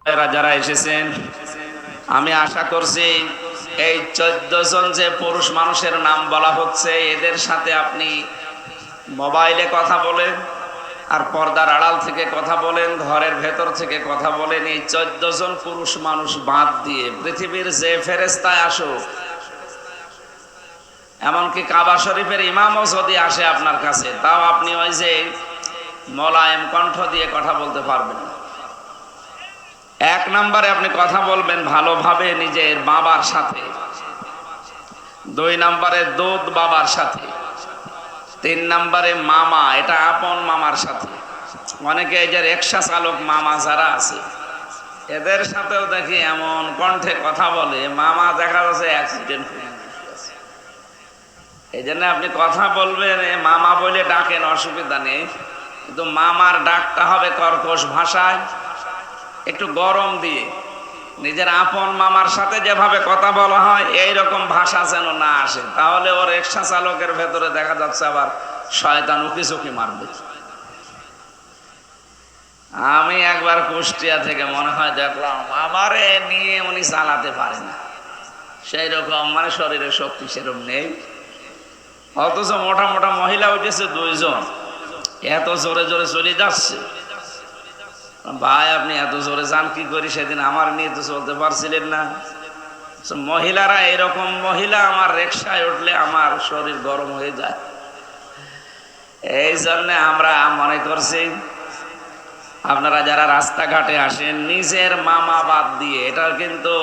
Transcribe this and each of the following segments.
এরা যারা এসেছেন, আমি আশা করছি এই 14 জন যে পুরুষ মানুষের নাম বলা হচ্ছে, এদের সাথে আপনি মোবাইলে কথা বলেন, আর পর্দার আড়াল থেকে কথা বলেন, ঘরের ভেতর থেকে কথা বলেন। এই 14 জন পুরুষ মানুষ বাদ দিয়ে পৃথিবীর যে ফেরেশতায় আসুক, এমনকি কাবা শরীফের ইমামও যদি আসে আপনার কাছে, তাও আপনি ওই যে মোলায়েম কণ্ঠ দিয়ে কথা বলতে পারবেন না। এক নম্বরে আপনি কথা বলবেন ভালোভাবে নিজের বাবার সাথে, 2 নম্বরে দুধ বাবার সাথে, 3 নম্বরে মামা, এটা আপন মামার সাথে। অনেকে এই যে রিক্সা চালক মামা যারা আছে, এদের সাথেও দেখি এমন কণ্ঠে কথা বলে, মামা দেখা যাচ্ছে অ্যাক্সিডেন্ট হয়ে গেছে। এই জন্য আপনি কথা বলবেন, মামা বলে ডাকেন, অসুবিধা নেই, কিন্তু মামার ডাকটা হবে কর্কশ ভাষায়, একটু গরম দিয়ে। নিজের আপন মামার সাথে যেভাবে কথা বলা হয় এইরকম ভাষা যেন না আসে, তাহলে ওর রিক্সা চালকের ভেতরে দেখা যাচ্ছে আবার শয়তান উকি ঝুঁকি মারবে। আমি একবার কুষ্টিয়া থেকে মনে হয় দেখলাম, আমারে নিয়ে উনি চালাতে পারে না, সেই রকম মানে শরীরের শক্তি সেরকম নেই, অথচ মোটা মোটা মহিলা উঠেছে 2 জন, এত জোরে জোরে চলে যাচ্ছে। ভাই আপনি এত জোরে যান কি করি? সেদিন আমার নিয়ে তো চলতে পারছিলেন না। মহিলারা এরকম মহিলা আমার রিকশায় উঠলে আমার শরীর গরম হয়ে যায়। এই জন্য আমরা মনে করছি আপনারা যারা রাস্তাঘাটে আসেন, নিজের মামা বাদ দিয়ে, এটা কিন্তু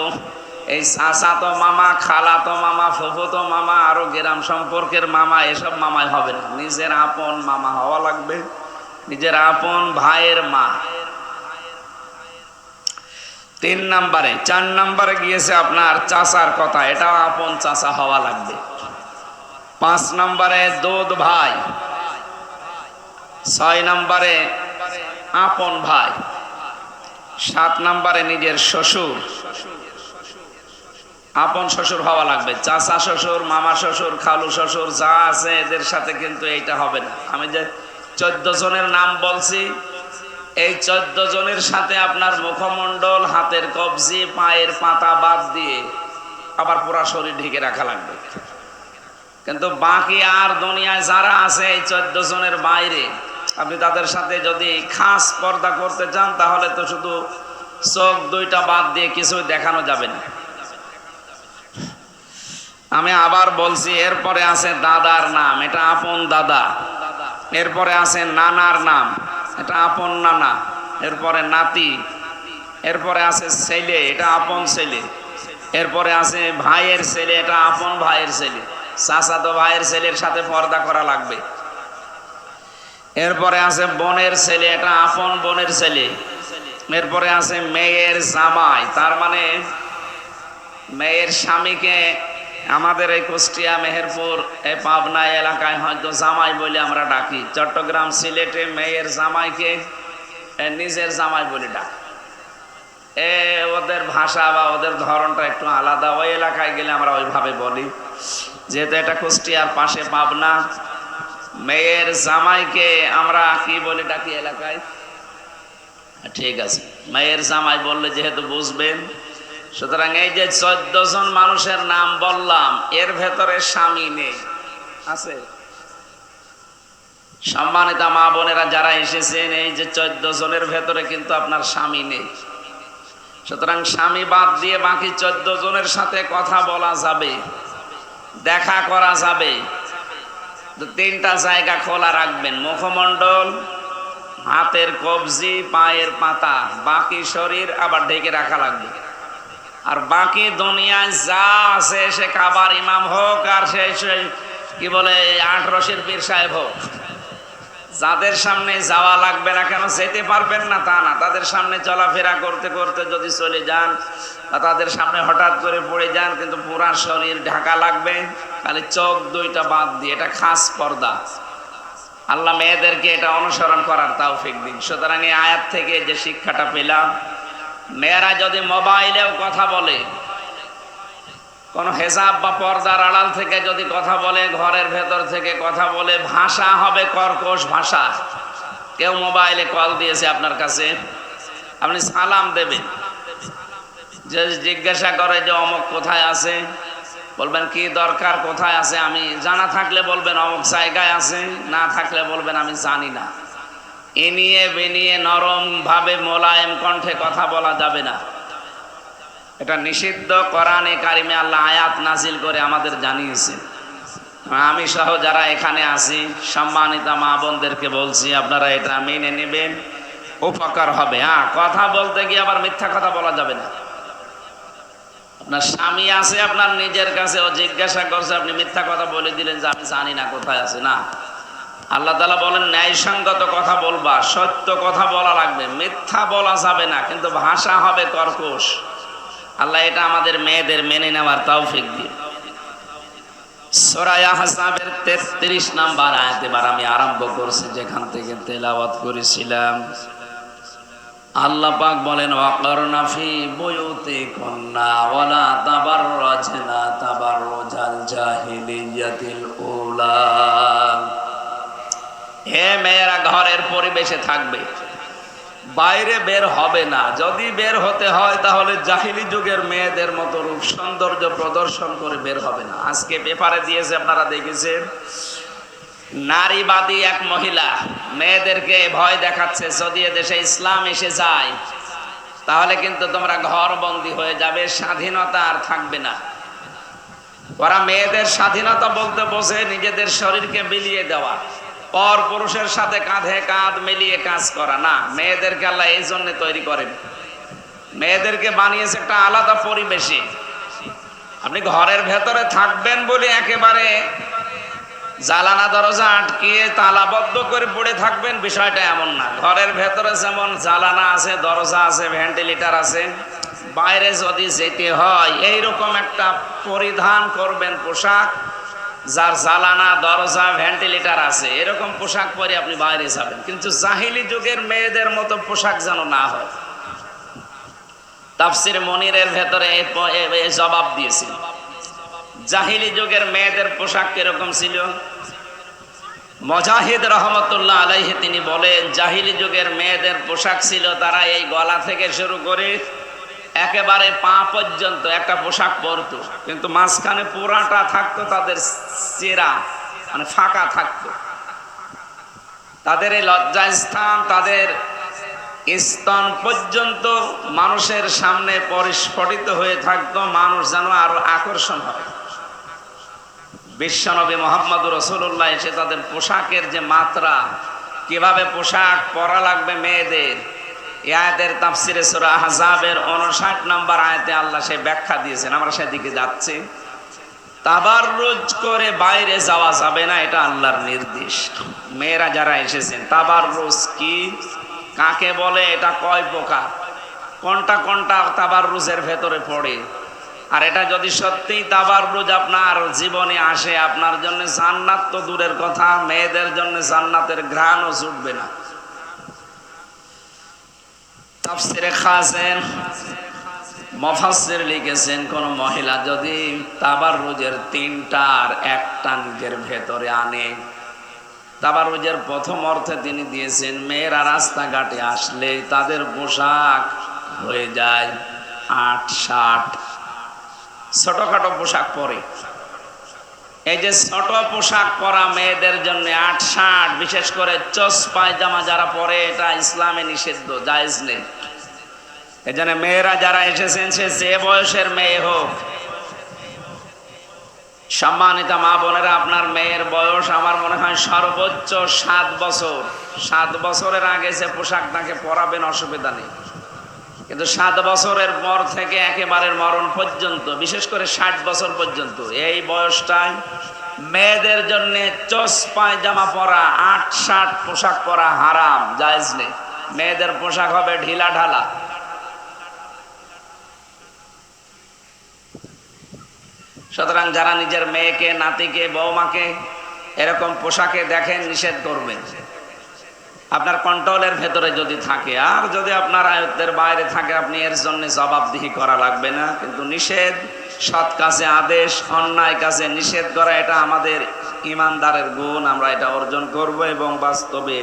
এই চাচাতো মামা, খালাতো মামা, ফুফুতো মামা, আরো গ্রাম সম্পর্কের মামা, এসব মামাই হবে না, নিজের আপন মামা হওয়া লাগবে, নিজের আপন ভাইয়ের মা। 3 নম্বরে, 4 নম্বরে গিয়েছে আপনার চাচার কথা, এটাও আপন চাচা হওয়া লাগবে। 5 নম্বরে দুধ ভাই, 6 নম্বরে আপন ভাই, 7 নম্বরে নিজের শ্বশুর, আপন শ্বশুর হওয়া লাগবে। চাচা শ্বশুর, মামা শ্বশুর, খালু শ্বশুর যা আছে এদের সাথে কিন্তু এইটা হবে না। আমি যে 14 জনের নাম বলছি, এই 14 জনের সাথে আপনার মুখমণ্ডল, হাতের কবজি, পায়ের পাতা বাদ দিয়ে আবার পুরা শরীর ঢেকে রাখা লাগবে। কিন্তু বাকি আর দুনিয়ায় যারা আছে এই 14 জনের বাইরে, আপনি তাদের সাথে যদি খাস পর্দা করতে চান, তাহলে তো শুধু চোখ 2টা বাদ দিয়ে কিছু দেখানো যাবে না। আমি আবার বলছি, এরপরে আছে দাদার নাম, এটা আপন দাদা। এরপরে আছে নানার নাম, এটা আপন নানা। এরপরে নাতি, এরপরে আছে ছেলে, এটা আপন ছেলে। এরপরে আছে ভাইয়ের ছেলে, এটা আপন ভাইয়ের ছেলে, চাচাতো ভাইয়ের ছেলের সাথে পর্দা করা লাগবে। এরপরে আছে বোনের ছেলে, এটা আপন বোনের ছেলে। এরপরে আছে মেয়ের জামাই, তার মানে মেয়ের স্বামীকে আমাদের এই কুষ্টিয়া, মেহেরপুর, এই পাবনা এলাকায় হয়তো জামাই বলে আমরা ডাকি। চট্টগ্রাম, সিলেটে মেয়ের জামাইকে নিজের জামাই বলে ডাকি। ওদের ভাষা বা ওদের ধরনটা একটু আলাদা, ওই এলাকায় গেলে আমরা ওইভাবে বলি। যেহেতু এটা কুষ্টিয়ার পাশে পাবনা, মেয়ের জামাইকে আমরা কি বলে ডাকি এলাকায়? ঠিক আছে, মেয়ের জামাই বললে যেহেতু বুঝবেন, সুতরাং এই যে 14 জন মানুষের নাম বললাম, এর ভেতরে স্বামী নেই, আছে? সম্মানিত মা বোনেরা যারা এসেছেন, এই যে 14 জনের ভেতরে কিন্তু আপনার স্বামী নেই। সুতরাং স্বামী বাদ দিয়ে বাকি 14 জনের সাথে কথা বলা যাবে, দেখা করা যাবে। 3টা জায়গা খোলা রাখবেন, মুখমণ্ডল, হাতের কবজি, পায়ের পাতা, বাকি শরীর আবার ঢেকে রাখা লাগবে। আর বাকি দুনিয়ায় যা আছে, সে কাবার ইমাম হোক আর সে কি বলে 8 রশির পীর সাহেব হোক, যাদের সামনে যাওয়া লাগবে না কেন, যেতে পারবেন না তা না, তাদের সামনে চলাফেরা করতে করতে যদি চলে যান বা তাদের সামনে হঠাৎ করে পড়ে যান, কিন্তু পুরা শরীর ঢাকা লাগবে, খালি চোখ 2টা বাদ দিয়ে। এটা খাস পর্দা, আল্লাহ মেয়েদেরকে এটা অনুসরণ করার তৌফিক দিন। সুতরাং এই আয়াত থেকে যে শিক্ষাটা পেলাম, মেয়েরা যদি মোবাইলেও কথা বলে, কোন হেজাব বা পর্দার আড়াল থেকে যদি কথা বলে, ঘরের ভেতর থেকে কথা বলে, ভাষা হবে কর্কশ ভাষা। কেউ মোবাইলে কল দিয়েছে আপনার কাছে, আপনি সালাম দেবেন, যে জিজ্ঞাসা করে যে অমুক কোথায় আছে, বলবেন কি দরকার, কোথায় আছে? আমি জানা থাকলে বলবেন অমুক জায়গায় আছে, না থাকলে বলবেন আমি জানি না। এনিয়ে বেনিয়ে নরম ভাবে মোলায়েম কণ্ঠে কথা বলা যাবে না, এটা নিষিদ্ধ। কোরআনে কারিমে আল্লাহ আয়াত নাজিল করে আমাদের জানিয়েছে। আমি সহ যারা এখানে আছি সম্মানিত মা বোনদেরকে বলছি, আপনারা এটা মেনে নেবেন, উপকার হবে। হ্যাঁ, কথা বলতে গিয়ে আবার মিথ্যা কথা বলা যাবে না। আপনার স্বামী আছে আপনার নিজের কাছে, ও জিজ্ঞাসা করছে, আপনি মিথ্যা কথা বলে দিলেন যে আমি জানি না কোথায় আছে। না, আল্লাহ তাআলা বলেন ন্যায়সঙ্গত কথা বলবা, সত্য কথা বলা লাগবে, মিথ্যা বলা যাবে না, কিন্তু ভাষা হবে কর্কশ। আল্লাহ এটা আমাদের মেয়েদের মেনে নেওয়ার তৌফিক দিয়ে। সূরা আহজাবের 33 নম্বর আয়াত এবার আমি আরম্ভ করছি, যেখান থেকে তেলাওয়াত করেছিলাম। আল্লাহ পাক বলেন ওয়াকরনা ফি বুয়ুতিকুন্না ওয়ালা তাবাররাজনা তাবাররুজাল জাহিলিয়াতিল উলা। হে মেয়েরা ঘরের পরিবেশে থাকবে, বাইরে বের হবে না। যদি বের হতে হয় তাহলে জাহিলি যুগের মেয়েদের মতো রূপ সৌন্দর্য প্রদর্শন করে বের হবে না। আজকে পেপারে দিয়েছে, আপনারা দেখেছেন, নারীবাদী এক মহিলা মেয়েদেরকে ভয় দেখাচ্ছে, যদি এদেশে ইসলাম এসে যায় তাহলে কিন্তু তোমরা ঘর বন্দী হয়ে যাবে, স্বাধীনতা আর থাকবে না। ওরা মেয়েদের স্বাধীনতা বলতে বসে নিজেদের শরীরকে বিলিয়ে দেওয়া, পর পুরুষের সাথে কাঁধে কাঁধ মিলিয়ে কাজ করা। না, মেয়েদেরকে আল্লাহ এই জন্য তৈরি করেন, মেয়েদেরকে বানিয়েছে একটা আলাদা পরিবেশে। আপনি ঘরের ভেতরে থাকবেন বলে একেবারে জালানা দরজা আটকিয়ে তালাবদ্ধ করে পড়ে থাকবেন, বিষয়টা এমন না। ঘরের ভেতরে যেমন জালানা আছে, দরজা আছে, ভেন্টিলেটর আছে, বাইরে যদি যেতে হয় এইরকম একটা পরিধান করবেন পোশাক, যার জালানা দরজা ভেন্টিলেটর আছে, এরকম পোশাক পরে আপনি বাইরে যাবেন। কিন্তু জাহিলি যুগের মেয়েদের মতো পোশাক যেন না হয়। তাফসির মনিরের ভেতরে এই জবাব দিয়েছিল, জাহিলি যুগের মেয়েদের পোশাক কিরকম ছিল। মুজাহিদ রহমতুল্লাহ আলাইহি তিনি বলেন, জাহিলি যুগের মেয়েদের পোশাক ছিল, তারা এই গলা থেকে শুরু করে একেবারে পা পর্যন্ত একটা পোশাক পরতো, কিন্তু মাঝখানে পুরাটা থাকতো তাদের চেরা, মানে ফাঁকা থাকতো। তাদের এই লজ্জাস্থান, তাদের স্তন পর্যন্ত মানুষের সামনে পরিস্ফুটিত হয়ে থাকতো, মানুষ যেন আরো আকর্ষণ হয়। বিশ্বনবী মুহাম্মদুর রাসূলুল্লাহ এসে তাদের পোশাকের যে মাত্রা, কিভাবে পোশাক পরা লাগবে মেয়েদের, এই আয়াতের তাফসিরে সূরা আহজাবের 59 নম্বর আয়াতে আল্লাহ সে ব্যাখ্যা দিয়েছেন। আমরা সেদিকে যাচ্ছি। তাবাররুজ করে বাইরে যাওয়া যাবে না, এটা আল্লাহর নির্দেশ। মেয়েরা যারা এসেছেন, তাবাররুজ কি, কাকে বলে, এটা কয় প্রকার, কোনটা কোনটা তাবাররুজের ভেতরে পড়ে, আর এটা যদি সত্যি তাবাররুজ আপনার জীবনে আসে, আপনার জন্য জান্নাত তো দূরের কথা, মেয়েদের জন্য জান্নাতের ঘ্রাণও জুটবে না। তাফসিরে খাসেন মুফাসসির লিখেছেন, কোন মহিলা যদি তাবাররুজের তিনটার একটা নিজের ভেতরে আনে, তাবাররুজের প্রথম অর্থে তিনি দিয়েছেন, মেয়েরা রাস্তাঘাটে আসলে তাদের পোশাক হয়ে যায় ৮-৬০, ছোটখাটো পোশাক পরে। এই যে ছোট পোশাক পরা মেয়েদের জন্য ৮-৬০, বিশেষ করে চোস পায়জামা যারা পরে, এটা ইসলামে নিষিদ্ধ, জায়েজ নেই। এই জন্য মেয়েরা যারা এসেছেন, সে যে বয়সের মেয়ে হোক, সম্মানিত মা বোনেরা, আপনার মেয়ের বয়স আমার মনে হয় সর্বোচ্চ ৭ বছর। ৭ বছরের আগে যে পোশাক তাকে পরাবেন, অসুবিধা নেই। কিন্তু ৭ বছরের পর থেকে একেবারে মরণ পর্যন্ত, বিশেষ করে ৬০ বছর পর্যন্ত, এই বয়সটায় মেয়েদের জন্য চোস পায়জামা পরা, ৮-৬০ পোশাক পরা হারাম, জায়েজ নেই। মেয়েদের পোশাক হবে ঢিলা ঢালা। সুতরাং যারা নিজের মেয়েকে, নাতিকে, বৌমাকে এরকম পোশাকে দেখেন, নিষেধ করবেন। আপনার কন্ট্রোলের ভেতরে যদি থাকে, আর যদি আপনার আয়ত্তের বাইরে থাকে, আপনি এর জন্য জবাবদিহি করা লাগবে না। কিন্তু নিষেধ, সৎ কাজে আদেশ, অন্যায় কাজে নিষেধ করা, এটা আমাদের ইমানদারের গুণ। আমরা এটা অর্জন করব এবং বাস্তবে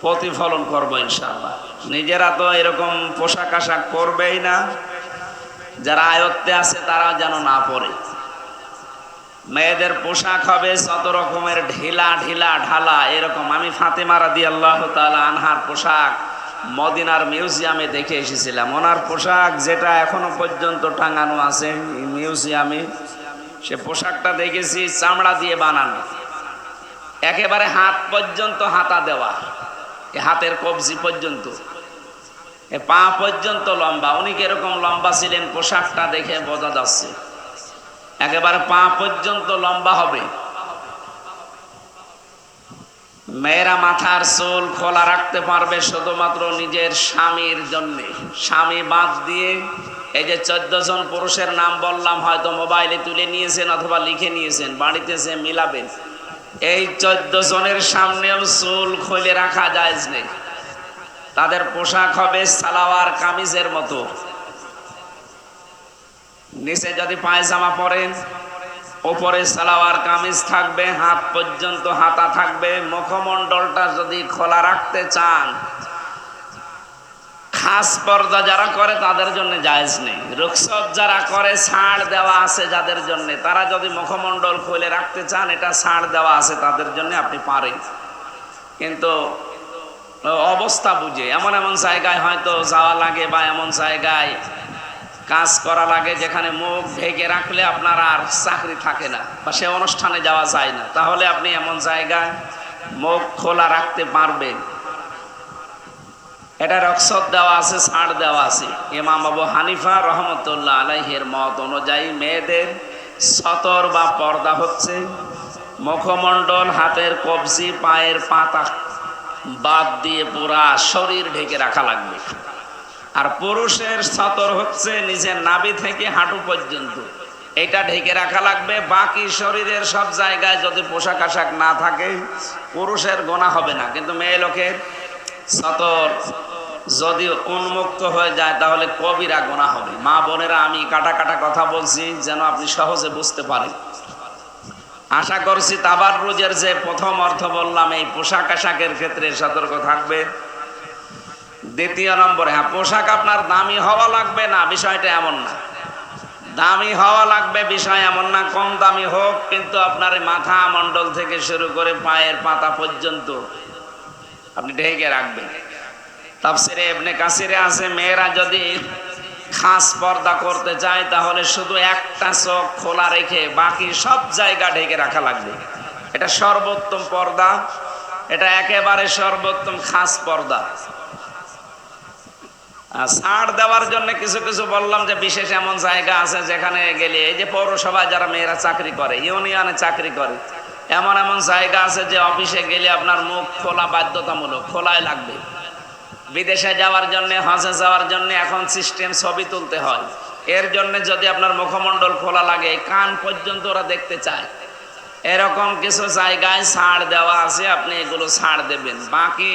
প্রতিফলন করব ইনশাআল্লাহ। নিজেরা তো এরকম পোশাক আশাক করবেই না, যারা আয়ত্তে আছে তারা যেন না পড়ে। মেয়েদের পোশাক হবে যত রকমের ঢিলা ঢিলা ঢালা এরকম। আমি ফাতেমা রাদিয়াল্লাহু তাআলা আনহার পোশাক মদিনার মিউজিয়ামে দেখে এসেছিলাম। ওনার পোশাক যেটা এখনো পর্যন্ত টাঙানো আছে মিউজিয়ামে, সে পোশাকটা দেখেছি চামড়া দিয়ে বানানো, একেবারে হাত পর্যন্ত হাতা দেওয়া, হাতের কবজি পর্যন্ত, পা পর্যন্ত লম্বা। উনি কিরকম লম্বা ছিলেন পোশাকটা দেখে বোঝা যাচ্ছে, একেবারে পা পর্যন্ত লম্বা হবে। মেয়েরা মাথার চুল খোলা রাখতে পারবে শুধুমাত্র নিজের স্বামীর জন্য। স্বামী বাদ দিয়ে এই যে 14 জন পুরুষের নাম বললাম, হয়তো মোবাইলে তুলে নিয়েছেন অথবা লিখে নিয়েছেন, বাড়িতে যে মিলাবেন। এই 14 জনের সামনেও চুল খুলে রাখা জায়েজ নেই। তাদের পোশাক হবে সালোয়ার কামিজের মতো, নিচে যদি পায়জামা পরেন, উপরে সালোয়ার কামিজ থাকবে, হাত পর্যন্ত হাতা থাকবে। মুখমণ্ডলটা যদি খোলা রাখতে চান, খাস পর্দা যারা করে তাদের জন্য জায়েজ নেই। রুখসত যারা করে ছাড় দেওয়া আছে যাদের জন্য, তারা যদি মুখমণ্ডল খুলে রাখতে চান, এটা ছাড় দেওয়া আছে তাদের জন্য, আপনি পারেন। কিন্তু অবস্থা বুঝে এমন এমন জায়গায় হয়তো যাওয়া লাগে, বা এমন জায়গায় কাজ করা লাগে যেখানে মুখ ঢেকে রাখলে আপনার আর চাকরি থাকে না, বা সে অনুষ্ঠানে যাওয়া যায় না, তাহলে আপনি এমন জায়গায় মুখ খোলা রাখতে পারবেন। এটা রুখসত দেওয়া আছে, ছাড় দেওয়া আছে। ইমাম আবু হানিফা রহমতুল্লাহ আলাইহির মত অনুযায়ী মেয়েদের সতর বা পর্দা হচ্ছে মুখমণ্ডল, হাতের কবজি, পায়ের পাতা বাদ দিয়ে পুরা শরীর ঢেকে রাখা লাগবে। আর পুরুষের সতর হচ্ছে নিজের নাভি থেকে হাঁটু পর্যন্ত, এটা ঢেকে রাখা লাগবে। বাকি শরীরের সব জায়গায় যদি পোশাক আশাক না থাকে পুরুষের গোনা হবে না, কিন্তু মেয়ে লোকের সতর যদি উন্মুক্ত হয়ে যায় তাহলে কবিরা গোনা হবে। মা বোনেরা, আমি কাটা কাটা কথা বলছি যেন আপনি সহজে বুঝতে পারেন। আশা করছি তাবাররুজের যে প্রথম অর্থ বললাম, এই পোশাক আশাকের ক্ষেত্রে সতর্ক থাকবে। দ্বিতীয় নম্বরে, হ্যাঁ, পোশাক আপনার দামি হওয়া লাগবে না, বিষয়টা এমন না। দামি হওয়া লাগবে বিষয় এমন না, কম দামি হোক, কিন্তু আপনার মাথা মণ্ডল থেকে শুরু করে পায়ের পাতা পর্যন্ত আপনি ঢেকে রাখবেন। তাফসিরে ইবনে কাসিরে আছে, মেয়েরা যদি খাস পর্দা করতে চায় তাহলে শুধু একটা চোখ খোলা রেখে বাকি সব জায়গা ঢেকে রাখা লাগবে। এটা সর্বোত্তম পর্দা, এটা একেবারে সর্বোত্তম খাস পর্দা। ছাড় দেওয়ার জন্য কিছু কিছু বললাম যে বিশেষ এমন জায়গা আছে যেখানে গেলে, এই যে পৌরসভায় যারা মেয়েরা চাকরি করে, ইউনিয়নে চাকরি করে, এমন এমন জায়গা আছে যে অফিসে গেলে আপনার মুখ খোলা বাধ্যতামূলক, খোলাই লাগবে। বিদেশে যাওয়ার জন্য, হজে যাওয়ার জন্য এখন সিস্টেম ছবি তুলতে হয়, এর জন্য যদি আপনার মুখমণ্ডল খোলা লাগে, কান পর্যন্ত ওরা দেখতে চায়। এরকম কিছু জায়গায় ছাড় দেওয়া আছে, আপনি এগুলো ছাড় দেবেন। বাকি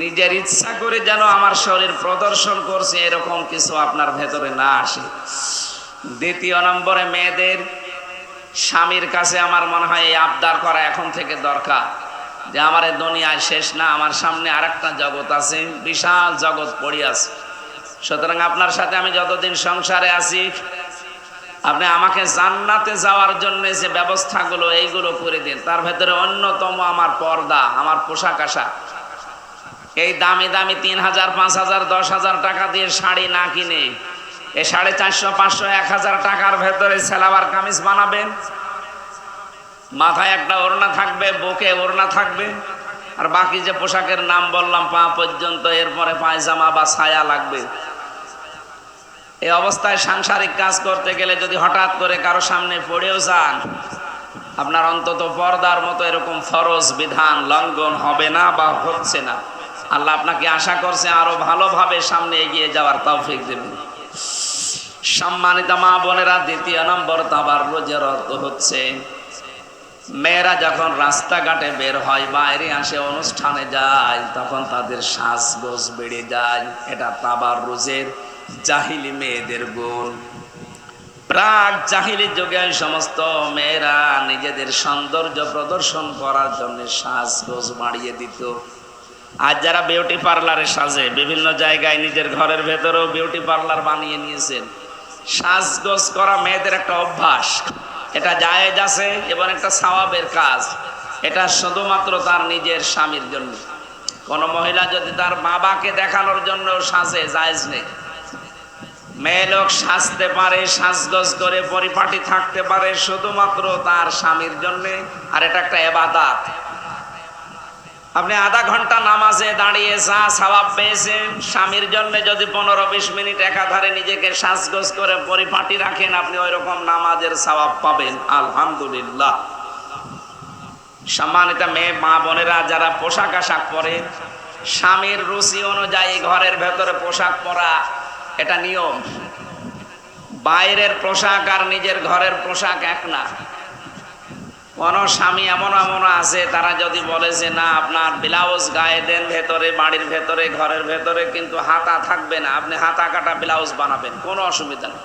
নিজের ইচ্ছা করে যেন আমার শরীর প্রদর্শন করছে এরকম কিছু আপনার ভেতরে না আসে। দ্বিতীয় নম্বরে, মেয়েদের স্বামীর কাছে আমার মনে হয় এই আবদার করা এখন থেকে দরকার যে আমার এই দুনিয়ায় শেষ না, আমার সামনে আরেকটা জগৎ আছে, বিশাল জগৎ পড়ে আছে। সুতরাং আপনার সাথে আমি যতদিন সংসারে আছি, আপনি আমাকে জান্নাতে যাওয়ার জন্য যে ব্যবস্থাগুলো এইগুলো করে দিন। তার ভেতরে অন্যতম আমার পর্দা, আমার পোশাক আশাক। এই দামি দামি 3000, 5000, 10,000 টাকা দিয়ে শাড়ি না কিনে, এই 450, 500, 1000 টাকার ভেতরে সালোয়ার কামিজ বানাবেন। মাথায় একটা ওড়না থাকবে, বুকে ওড়না থাকবে, আর বাকি যে পোশাকের নাম বললাম পা পর্যন্ত, এরপরে পায়জামা বা ছায়া লাগবে। এই অবস্থায় সাংসারিক কাজ করতে গেলে যদি হঠাৎ করে কারো সামনে পড়েও যান, আপনার অন্তত পর্দার মতো এরকম ফরজ বিধান লঙ্ঘন হবে না বা হচ্ছে না। আল্লাহ আপনাকে আশা করছে আরো ভালোভাবে সামনে এগিয়ে যাওয়ার তৌফিক দেবেন। সম্মানিত মা বোনেরা, দ্বিতীয় নম্বর তাবাররুজের অর্থ হচ্ছে মেয়েরা যখন রাস্তাঘাটে বের হয়, বাইরে আসে, অনুষ্ঠানে যায়, তখন তাদের সাজগোজ বেড়ে যায়। এটা তাবাররুজের জাহিলি মেয়েদের গুণ। প্রাক জাহিলি যুগে সমস্ত মেয়েরা নিজেদের সৌন্দর্য প্রদর্শন করার জন্য সাজগোজ বাড়িয়ে দিত। আজ যারা বিউটি পার্লারে সাজে, বিভিন্ন জায়গায় নিজের ঘরের ভেতরেও বিউটি পার্লার বানিয়ে নিয়েছেন, সাজগোজ করা মেয়েদের একটা অভ্যাস, এটা জায়েজ আছে এবং একটা সওয়াবের কাজ। এটা শুধুমাত্র তার নিজের স্বামীর জন্য। কোন মহিলা যদি তার বাবাকে দেখানোর জন্য সাজে, জায়েজ নেই। মেয়ে লোক সাজতে পারে, সাজগোজ করে পরিপাটি থাকতে পারে শুধুমাত্র তার স্বামীর জন্য। আর এটা একটা ইবাদত। আপনি আধা ঘন্টা নামাজে দাঁড়িয়ে যা সওয়াব পেয়েছেন, স্বামীর জন্য যদি 15-20 মিনিট একাধারে নিজেকে সাজগোজ করে পরিপাটি রাখেন, আপনি ওই রকম নামাজের সওয়াব পাবেন। আলহামদুলিল্লাহ। সম্মানিত মেয়ে মা বোনেরা, যারা পোশাক আশাক পরে, স্বামীর রুচি অনুযায়ী ঘরের ভেতরে পোশাক পরা এটা নিয়ম। বাইরের পোশাক আর নিজের ঘরের পোশাক এক না। কোন স্বামী এমন এমন আছে, তারা যদি বলে যে না আপনার ব্লাউজ গায়ে দেন ভেতরে, বাড়ির ভেতরে, ঘরের ভেতরে, কিন্তু হাতা থাকবে না, আপনি হাতা কাটা ব্লাউজ বানাবেন, কোনো অসুবিধা নেই।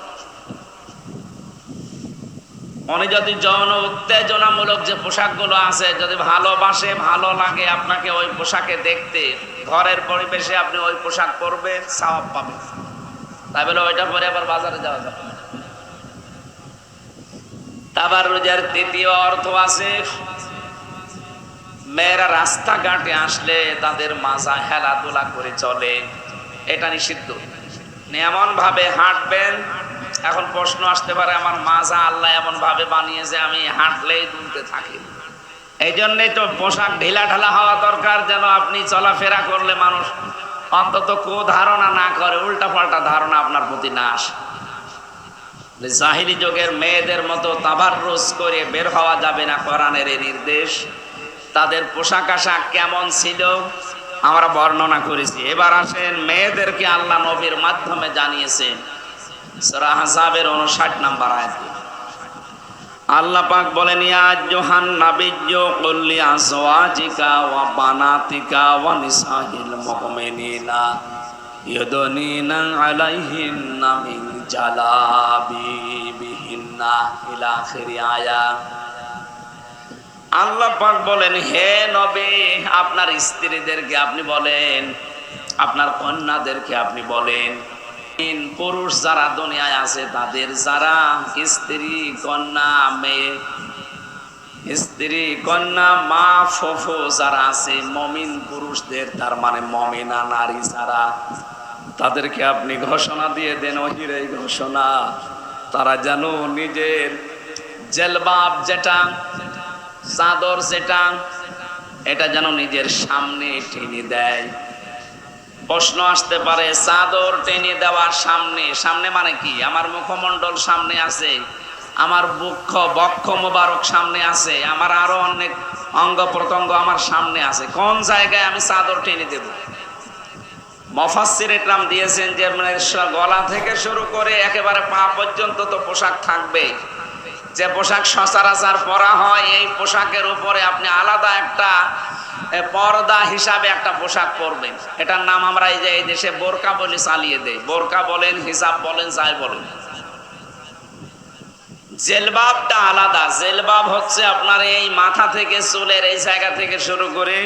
উনি যদি যৌন উত্তেজনামূলক যে পোশাকগুলো আছে, যদি ভালোবাসে, ভালো লাগে আপনাকে ওই পোশাকে দেখতে, ঘরের পরিবেশে আপনি ওই পোশাক পরবেন, সওয়াব পাবেন। তাই বলে ওইটা পরে আবার বাজারে যাওয়া যাবে না। তাবাররুজের তৃতীয় অর্থ আছে, মেয়েরা রাস্তাঘাটে আসলে তাদের মাজা হেলাদোলা করে চলে, এটা নিষিদ্ধ। এমন ভাবে হাঁটবেন, এখন প্রশ্ন আসতে পারে আমার মাজা আল্লাহ এমন ভাবে বানিয়েছে আমি হাঁটলেই দুলতে থাকি। এই জন্যই তো পোশাক ঢিলা ঢালা হওয়া দরকার, যেন আপনি চলাফেরা করলে মানুষ অন্তত ধারণা না করে, উল্টা পাল্টা ধারণা আপনার প্রতি না আসে। জাহিলি যুগের মেয়েদের মতো তাবাররুজ করে বের হওয়া যাবে না, কোরআনের এই নির্দেশ। তাদের পোশাক আশাক কেমন ছিল আমরা বর্ণনা করেছি। এবার আসেন মেয়েদেরকে আল্লাহ নবীর মাধ্যমে জানিয়েছেন। সূরা আহজাবের 59 নম্বর আয়াতে আল্লাহ পাক বলেন, ইয়া আইয়ুহান নাবিয়্যু কুল লি আজওয়াজিকা ওয়া বানাতিকা ওয়া নিসাইল মুমিনিনা ইউদনিনা আলাইহিন্না মিন জালাবিবিহিন্না ইলা আখিরি আয়া। আল্লাহ পাক বলেন, হে নবী, আপনার স্ত্রীদেরকে আপনি বলেন, আপনার কন্যাদেরকে আপনি বলেন, পুরুষ যারা দুনিয়ায় আছে তাদের যারা স্ত্রী কন্যা মেয়ে, স্ত্রী কন্যা মা ফুফু যারা আছে মুমিন পুরুষদের, তার মানে মুমিনা নারী যারা, তাদেরকে আপনি ঘোষণা দিয়ে দেন, ওহির এই ঘোষণা, তারা যেন নিজের জেলবাব যেটা, চাদর যেটা, এটা যেন নিজের সামনে টেনে দেয়। প্রশ্ন আসতে পারে, চাদর টেনে দেওয়ার সামনে, সামনে মানে কি? আমার মুখমণ্ডল সামনে আছে, আমার বক্ষ মোবারক সামনে আছে, আমার আরো অনেক অঙ্গ প্রত্যঙ্গ আমার সামনে আছে, কোন জায়গায় আমি চাদর টেনে দেব? মুফাসসির ইকরাম দিয়েছেন যে গলা থেকে শুরু করে একেবারে পা পর্যন্ত তো পোশাক থাকবে। যে পোশাক সচরাচর পরা হয়, এই পোশাকের উপরে আপনি আলাদা একটা পর্দা হিসাবে একটা পোশাক পরবেন। এটার নাম আমরা এই যে এই দেশে বোরকা বলে চালিয়ে দেই। বোরকা বলেন, হিজাব বলেন, যাই বলেন। জেলবাবটা আলাদা। জেলবাব হচ্ছে আপনার এই মাথা থেকে চুলের এই জায়গা থেকে শুরু করে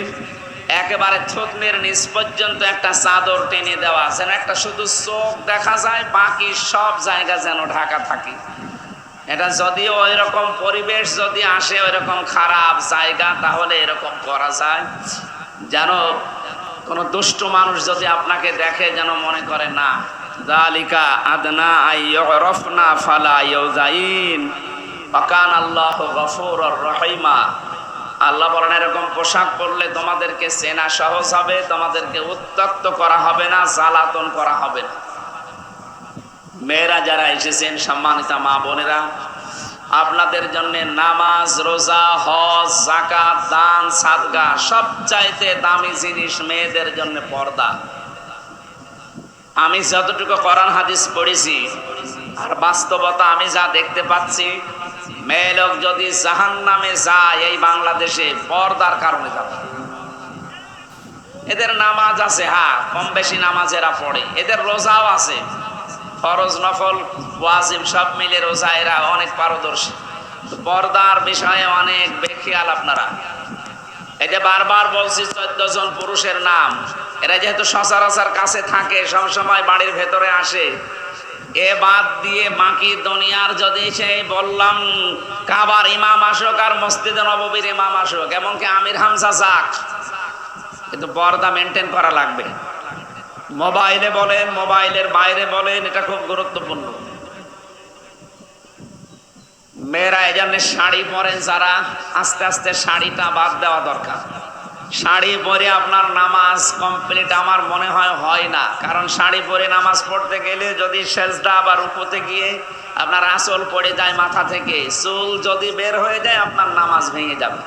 একেবারে থুতনির নিচ পর্যন্ত একটা চাদর টেনে দেওয়া, যেন একটা শুধু চোখ দেখা যায়, বাকি সব জায়গা যেন ঢাকা থাকে। এটা যদিও ওই রকম পরিবেশ যদি আসে, ওই রকম খারাপ জায়গা, তাহলে এরকম করা যায়, যেন কোনো দুষ্ট মানুষ যদি আপনাকে দেখে যেন মনে করে না, যালিকা আদনা আইয়ুরফনা ফালা ইউযাইন ওয়া কানা আল্লাহু গফুরুর রহিমা। আল্লাহ বলেন, এরকম পোশাক পরলে তোমাদেরকে চেনা সহজ হবে, তোমাদেরকে উত্ত্যক্ত করা হবে না, জ্বালাতন করা হবে না। মেয়েরা যারা এসেছেন, সম্মানিত মা বোনেরা, আপনাদের জন্য নামাজ, রোজা, হজ, যাকাত, দান, সাদকা, সবচাইতে দামি জিনিস মেয়েদের জন্য পর্দা। আমি যতটুকু কোরআন হাদিস পড়েছি আর বাস্তবতা আমি যা দেখতে পাচ্ছি, মেয়ে লোক যদি জাহান্নামে যায় এই বাংলাদেশে পর্দার কারণে যাবে। এদের নামাজ আছে, হ্যাঁ কম বেশি নামাজ এরা পড়ে, এদের রোজাও আছে, ফরজ নফল ওয়াজিব সব মিলে রোজা এরা অনেক পারদর্শী। পর্দার বিষয়ে অনেক বেখেয়াল আপনারা। এই যে বারবার বলছি 14 জন পুরুষের নাম, এরা যেহেতু সচরাচর কাছে থাকে, সবসময় বাড়ির ভেতরে আসে, এ বাদ দিয়ে বাকি দুনিয়ার যদি সেই বললাম কাবার ইমাম আসুক আর মসজিদে নববীর ইমাম আসুক, এমনকি আমির হামজা যাক, কিন্তু পর্দা মেনটেন করা লাগবে। মোবাইলে বলেন, মোবাইলের বাইরে বলেন, এটা খুব গুরুত্বপূর্ণ। মেয়েরা এই জন্য শাড়ি পরেন যারা, আস্তে আস্তে শাড়িটা বাদ দেওয়া দরকার। শাড়ি পরে আপনার নামাজ কমপ্লিট আমার মনে হয় না, কারণ শাড়ি পরে নামাজ পড়তে গেলে যদি সেজদা বা রুকুতে গিয়ে আপনার আঁচল পড়ে যায় মাথা থেকে, চুল যদি বের হয়ে যায় আপনার নামাজ ভেঙে যাবে।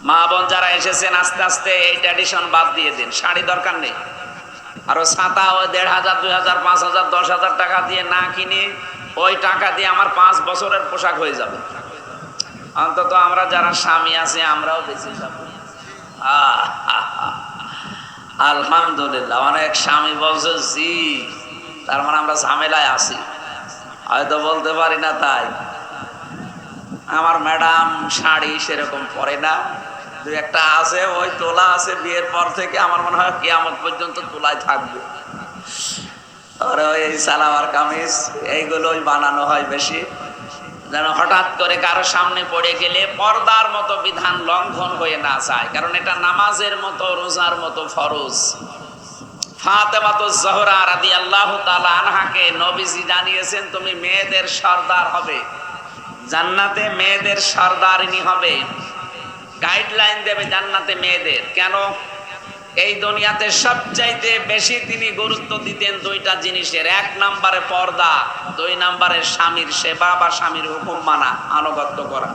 মা বোন যারা এসেছেন আস্তে আস্তে এই ট্র্যাডিশন বাদ দিয়ে দিন, শাড়ি দরকার নেই। আরো ছাতা ওই ১,৫০০, ২,০০০, ৫,০০০, ১০,০০০ টাকা দিয়ে না কিনে ওই টাকা দিয়ে আমার ৫ বছরের পোশাক হয়ে যাবে। অন্তত আমরা যারা স্বামী আছি আমরাও বেশি যাবো। আলহামদুলিল্লাহ, অনেক স্বামী বলছে জি, তার মানে আমরা ঝামেলায় আছি, হয়তো বলতে পারি না। তাই আমার ম্যাডাম শাড়ি সেরকম পরে না, দু একটা আছে ওই তোলা আছে বিয়ের পর থেকে, আমার মনে হয় কিয়ামত পর্যন্ত তোলায় থাকবে। আর ওই সালোয়ার কামিজ এইগুলোই বানানো হয় বেশি, যেন হঠাৎ করে কারো সামনে পড়ে গেলে পর্দার মতো বিধান লঙ্ঘন হয়ে না যায়, কারণ এটা নামাজের মতো রোজার মতো ফরজ। ফাতেমাতুজ জোহরা রাদিয়াল্লাহু তাআলা আনহাকে নবীজি জানিয়েছেন তুমি মেয়েদের সর্দার হবে, জান্নাতে মেয়েদের সর্দারিনী হবে, গাইডলাইন দেবে জান্নাতে মেয়েদের। কেন? এই দুনিয়াতে সবচাইতে বেশি তিনি গুরুত্ব দিতেন দুইটা জিনিসের, ১ নম্বরে পর্দা, ২ নম্বরে স্বামীর সেবা বা স্বামীর হুকুম মানা, আনুগত্য করা।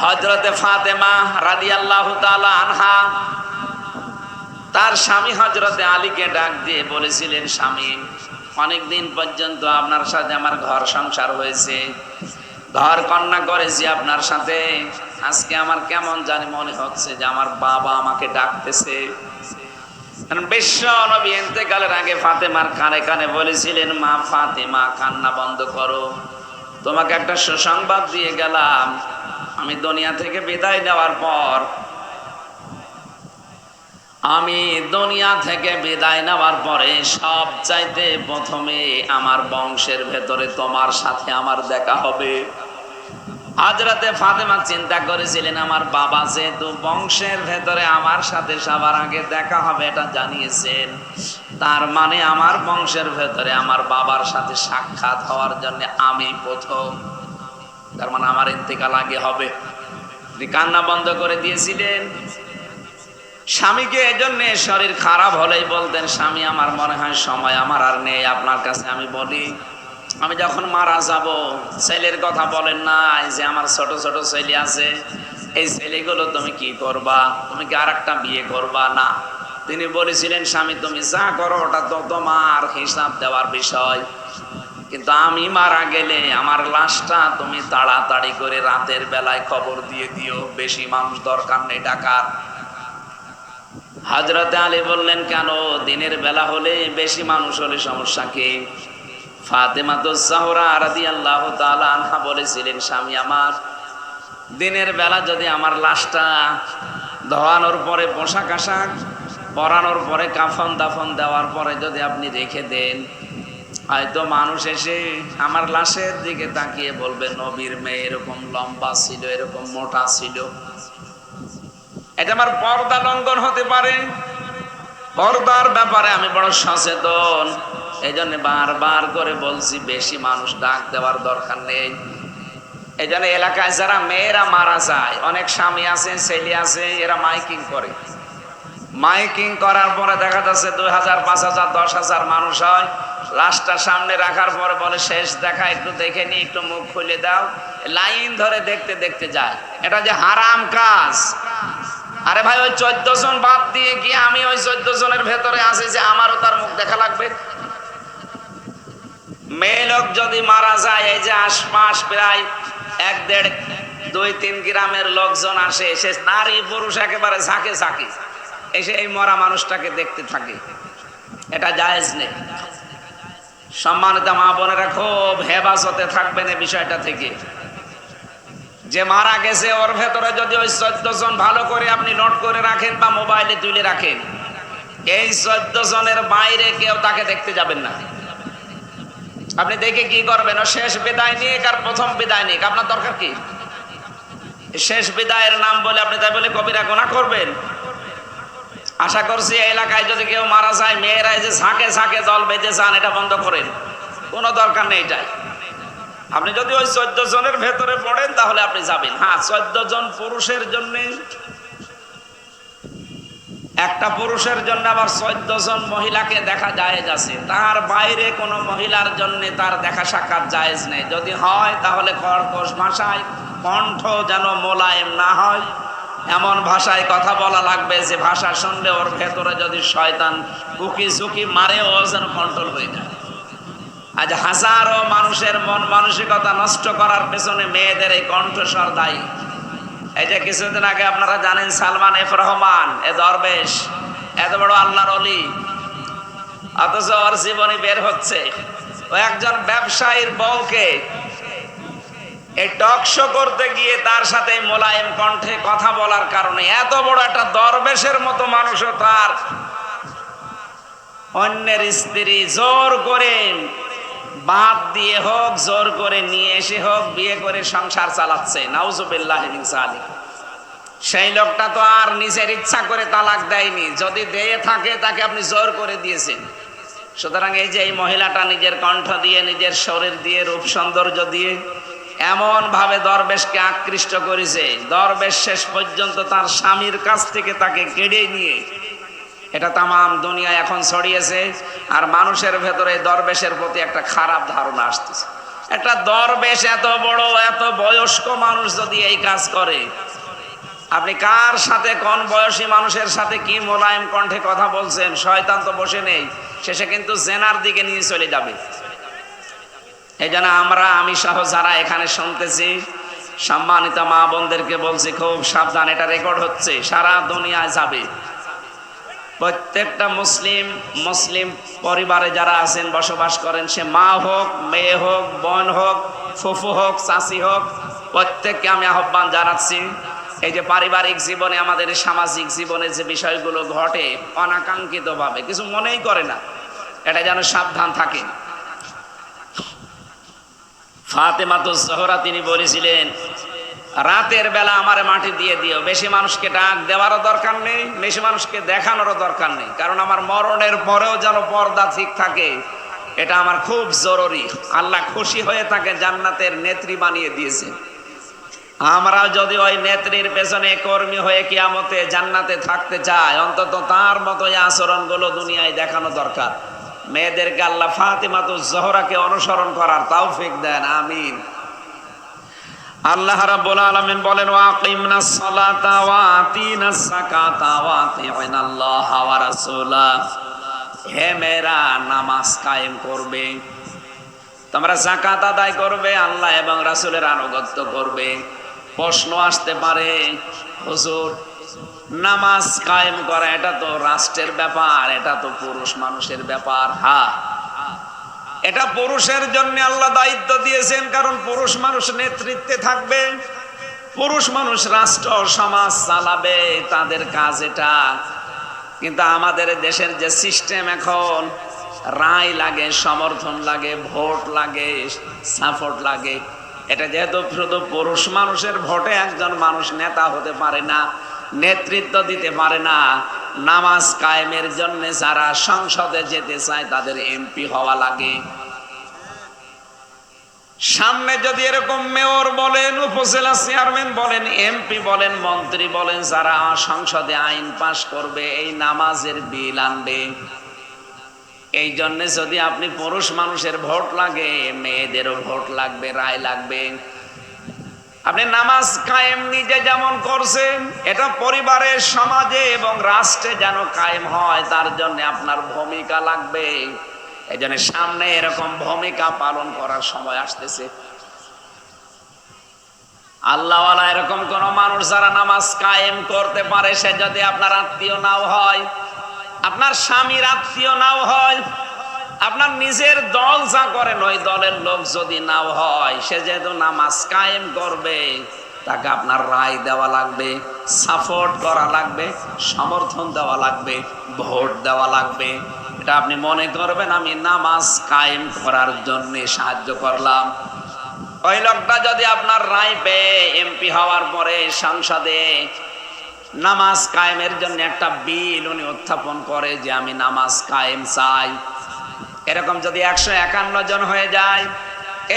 হযরতে ফাতেমা রাদিয়াল্লাহু তাআলা আনহা তার স্বামী হযরতে আলীকে ডাক দিয়ে বলেছিলেন, স্বামী অনেকদিন পর্যন্ত আপনার সাথে আমার ঘর সংসার হয়েছে, ঘর কন্যা করেছি আপনার সাথে, আজকে আমার কেমন জানি মনে হচ্ছে যে আমার বাবা আমাকে ডাকতেছে। বিশ্ব নবী ইন্তেকালের আগে ফাতেমার কানে কানে বলেছিলেন, মা ফাতেমা কান্না বন্ধ করো, তোমাকে একটা সুসংবাদ দিয়ে গেলাম, আমি দুনিয়া থেকে বিদায় নেওয়ার পর, আমি দুনিয়া থেকে বিদায় নেওয়ার পরে সব চাইতে প্রথমে আমার বংশের ভেতরে তোমার সাথে আমার দেখা হবে। হযরতে ফাতেমা চিন্তা করেছিলেন, আমার বাবা যেহেতু বংশের ভেতরে আমার সাথে সবার আগে দেখা হবে এটা জানিয়েছেন, তার মানে আমার বংশের ভেতরে আমার বাবার সাথে সাক্ষাৎ হওয়ার জন্য আমি প্রথম, তার মানে আমার ইন্তেকাল আগে হবে। কান্না বন্ধ করে দিয়েছিলেন। স্বামীকে এজন্য শরীর খারাপ হলেই বলতেন, স্বামী আমার মনে হয় সময় আমার আর নেই, আপনার কাছে আমি বলি আমি যখন মারা যাব, ছেলের কথা বলেন না, এই যে আমার ছোট ছোট ছেলে আছে, এই ছেলেগুলো তুমি কি করবা, তুমি কি আর একটা বিয়ে করবা না? তিনি বলেছিলেন, স্বামী তুমি যা করো ওটা তো তোমার হিসাব দেওয়ার বিষয়, কিন্তু আমি মারা গেলে আমার লাশটা তুমি তাড়াতাড়ি করে রাতের বেলায় খবর দিয়ে দিও, বেশি মানুষ দরকার নেই ডাকার। হযরতে আলী বললেন, কেন? দিনের বেলা হলে, বেশি মানুষ হলে সমস্যা কি? ফাতেমাতুজ জোহরা রাদিয়াল্লাহু তাআলা আনহা বলেছিলেন, স্বামী আমার দিনের বেলা যদি আমার লাশটা ধোয়ানোর পরে পোশাক আশাক পরানোর পরে কাফন দাফন দেওয়ার পরে যদি আপনি রেখে দেন, হয়তো মানুষ এসে আমার লাশের দিকে তাকিয়ে বলবে, নবীর মেয়ে এরকম লম্বা ছিল, এরকম মোটা ছিল। এটা আমার পর্দা লঙ্ঘন হতে পারে। পর্দার ব্যাপারে আমি বড় সচেতন, এই জন্য বারবার করে বলছি বেশি মানুষ ডাক দেওয়ার দরকার নেই। এই জন্য এলাকায় যারা মেয়েরা মারা যায়, অনেক স্বামী আছে, ছেলে আছে, এরা মাইকিং করে। মাইকিং করার পরে দেখা যাচ্ছে ২,০০০, ৫,০০০, ১০,০০০ মানুষ হয়, লাশটা সামনে রাখার পরে বলে শেষ দেখা, একটু দেখে নি, একটু মুখ খুলে দাও, লাইন ধরে দেখতে দেখতে যায়। এটা যে হারাম কাজ। আরে ভাই, ওই ১৪ জন বাদ দিয়ে কি আমি ওই ১৪ জনের ভেতরে আছি যে আমারও তার মুখ দেখা লাগবে? মেয়ে লোক যদি মারা যায়, এই যে আশপাশ প্রায় ১, ১.৫, ২, ৩ গ্রামের লোকজন আসে, সে নারী পুরুষ একেবারে ঝাঁকে ঝাঁকে এসে এই মরা মানুষটাকে দেখতে থাকে, এটা জায়েজ নেই। সম্মানিত মা বোনেরা, খুব হেফাজতে থাকবেন এই বিষয়টা থেকে। যে মারা গেছে ওর ভেতরে যদি ওই ১৪ জন ভালো করে আপনি নোট করে রাখেন বা মোবাইলে তুলে রাখেন, এই 14 জনের বাইরে কেউ তাকে দেখতে যাবেন না। আপনি দেখে কি করবেন? ও শেষ বিদায় নিয়ে আর প্রথম বিদায় নিয়ে আপনার দরকার কি? শেষ বিদায়ের নাম বলে আপনি তাই বলে কবিরা গুনাহ করবেন? আশা করছি এই এলাকায় যদি কেউ মারা যায়, মেয়েরা যে ঝাঁকে ঝাঁকে দল বেঁধে যান, এটা বন্ধ করেন। কোনো দরকার নেই এটাই। আপনি যদি ওই 14 জনের ভেতরে পড়েন তাহলে আপনি যাবেন। হ্যাঁ, 14 জন পুরুষের জন্য, একটা পুরুষের জন্য আবার 14 জন মহিলাকে দেখা জায়েজ আছে। তার বাইরে কোনো মহিলার জন্য তার দেখা সাক্ষাৎ জায়েজ নেই। যদি হয় তাহলে কর্কশ ভাষায়, কণ্ঠ যেন মোলায়েম না হয়, এমন ভাষায় কথা বলা লাগবে যে ভাষা শুনলে ওর ভেতরে যদি শয়তান কুকি ঝুঁকি মারে, ও যেন কন্ট্রোল হয়ে যায়। আজ হাজারো মানুষের মন মানসিকতা নষ্ট করার পেছনে মেয়েদের এই কণ্ঠস্বর দায়ী। এই যে কিছুদিন আগে আপনারা জানেন সালমান এফ রহমান, এ দরবেশ, এত বড় আল্লাহর ওলি, অথচ ওর জীবনী বের হচ্ছে। ও একজন ব্যবসায়ীর বউকে এই টক শো করতে গিয়ে তার সাথে মোলায়েম কণ্ঠে কথা বলার কারণে এত বড় একটা দরবেশের মতো মানুষও তার অন্যের স্ত্রী জোর করে বাদ দিয়ে হোক, জোর করে নিয়ে এসে হোক, বিয়ে করে সংসার চালাচ্ছে। নাউজুবিল্লাহি মিন যালিক। সেই লোকটা তো আর নিজের ইচ্ছা করে তালাক দেয়নি, যদি দিয়ে থাকে তাকে আপনি জোর করে দিয়েছেন। সুতরাং এই যে এই মহিলাটা নিজের কণ্ঠ দিয়ে, নিজের শরীর দিয়ে, রূপ সৌন্দর্য দিয়ে এমন ভাবে দরবেশকে আকৃষ্ট করেছে, দরবেশ শেষ পর্যন্ত তার স্বামীর কাছ থেকে তাকে কেড়ে নিয়ে, এটা তামাম দুনিয়ায় এখন ছড়িয়েছে। আর মানুষের ভেতরে দরবেশের প্রতি একটা খারাপ ধারণা আসতেছে। একটা দরবেশ এত বড়, এত বয়স্ক মানুষ যদি এই কাজ করে, আপনি কার সাথে, কোন বয়সী মানুষের সাথে কি মোলায়েম কণ্ঠে কথা বলছেন? শয়তান তো বসে নেই, শেষে কিন্তু জেনার দিকে নিয়ে চলে যাবে। এই জন্য আমি সহ যারা এখানে শুনতেছি, সম্মানিত মা বোনদেরকে বলছি, খুব সাবধান, এটা রেকর্ড হচ্ছে, সারা দুনিয়ায় যাবে। প্রত্যেকটা মুসলিম পরিবারে যারা আছেন, বসবাস করেন, সে মা হোক, মেয়ে হোক, বোন হোক, ফুফু হোক, চাচি হোক, প্রত্যেককে আমি আহ্বান জানাচ্ছি, এই যে পারিবারিক জীবনে, আমাদের সামাজিক জীবনে যে বিষয়গুলো ঘটে অনাকাঙ্ক্ষিতভাবে, কিছু মনেই করে না, এটা যেন সাবধান থাকে। ফাতেমাতুজ জোহরা তিনি বলেছিলেন, রাতের বেলা আমারে মাটি দিয়ে দিও। বেশি মানুষকে ডাক দেওয়ারও দরকার নেই, বেশি মানুষকে দেখানোরও দরকার নেই, কারণ আমার মরণের পরেও যেন পর্দা ঠিক থাকে, এটা আমার খুব জরুরি। আল্লাহ খুশি হয়ে তাকে জান্নাতের নেত্রী বানিয়ে দিয়েছে। আমরা যদি ওই নেত্রীর পেছনে কর্মী হয়ে কিয়ামতে জান্নাতে থাকতে চাই, অন্তত তার মতো এই আচরণগুলো দুনিয়ায় দেখানো দরকার। মেয়েদেরকে আল্লাহ ফাতেমাতুজ জোহরাকে অনুসরণ করার তৌফিক দেন, আমিন। আল্লাহ রাব্বুল আলামিন বলেন, ওয়াকিমনাস সালাতা ওয়া আতিনাস যাকাতা ওয়া আতিউনাল্লাহা ওয়া রাসূলা। হে মেয়েরা, নামাজ কায়েম করবে, তোমরা যাকাত আদায় করবে, আল্লাহ এবং রাসূলের আনুগত্য করবে। প্রশ্ন আসতে পারে, হুজুর, নামাজ কায়েম করা এটা তো রাষ্ট্রের ব্যাপার, এটা তো পুরুষ মানুষের ব্যাপার। হ্যাঁ, এটা পুরুষের জন্য আল্লাহ দায়িত্ব দিয়েছেন, কারণ পুরুষ মানুষ নেতৃত্বে থাকবে, পুরুষ মানুষ রাষ্ট্র সমাজ চালাবে, তাদের কাজ এটা। কিন্তু আমাদের দেশের যে সিস্টেম এখন, রায় লাগে, সমর্থন লাগে, ভোট লাগে, সাপোর্ট লাগে, এটা যেহেতু শুধু পুরুষ মানুষের ভোটে একজন মানুষ নেতা হতে পারে না, নেতৃত্ব দিতে পারে না, নামাজ কায়েমের জন্য যারা সংসদে যেতে চায় তাদের এমপি হওয়া লাগে। সামনে যদি এরকম মেয়র বলেন, উপজেলা চেয়ারম্যান বলেন, এমপি বলেন, মন্ত্রী বলেন, যারা সংসদে আইন পাশ করবে, এই নামাজের বিল আনবে, এই জন্য যদি আপনি পুরুষ মানুষের ভোট লাগে, মেয়েদেরও ভোট লাগবে, রায় লাগবে। আপনি নামাজ কায়েম নিজে যেমন করছেন, এটা পরিবারে, সমাজে এবং রাষ্ট্রে যেন কায়েম হয়, তার জন্য আপনার ভূমিকা লাগবে। এই জন্য সামনে এরকম ভূমিকা পালন করার সময় আসতেছে। আল্লাহওয়ালা এরকম কোন মানুষ যারা নামাজ কায়েম করতে পারে, সে যদি আপনার আত্মীয় নাও হয়, আপনার স্বামীর আত্মীয় নাও হয়, আপনার নিজের দল যা করেন ওই দলের লোক যদি নাও হয়, সে যেহেতু নামাজ কায়েম করবে, তাকে আপনার রায় দেওয়া লাগবে। সাপোর্ট করা লাগবে, সমর্থন দেওয়া লাগবে, ভোট দেওয়া লাগবে। এটা আপনি মনে করবেন আমি নামাজ কায়েম করার জন্য সাহায্য করলাম। ওই লোকটা যদি আপনার রায় পেয়ে এমপি হওয়ার পরে সংসদে নামাজ কায়েমের জন্য একটা বিল উনি উত্থাপন করে যে আমি নামাজ কায়েম চাই, এরকম যদি 151 জন হয়ে যায়,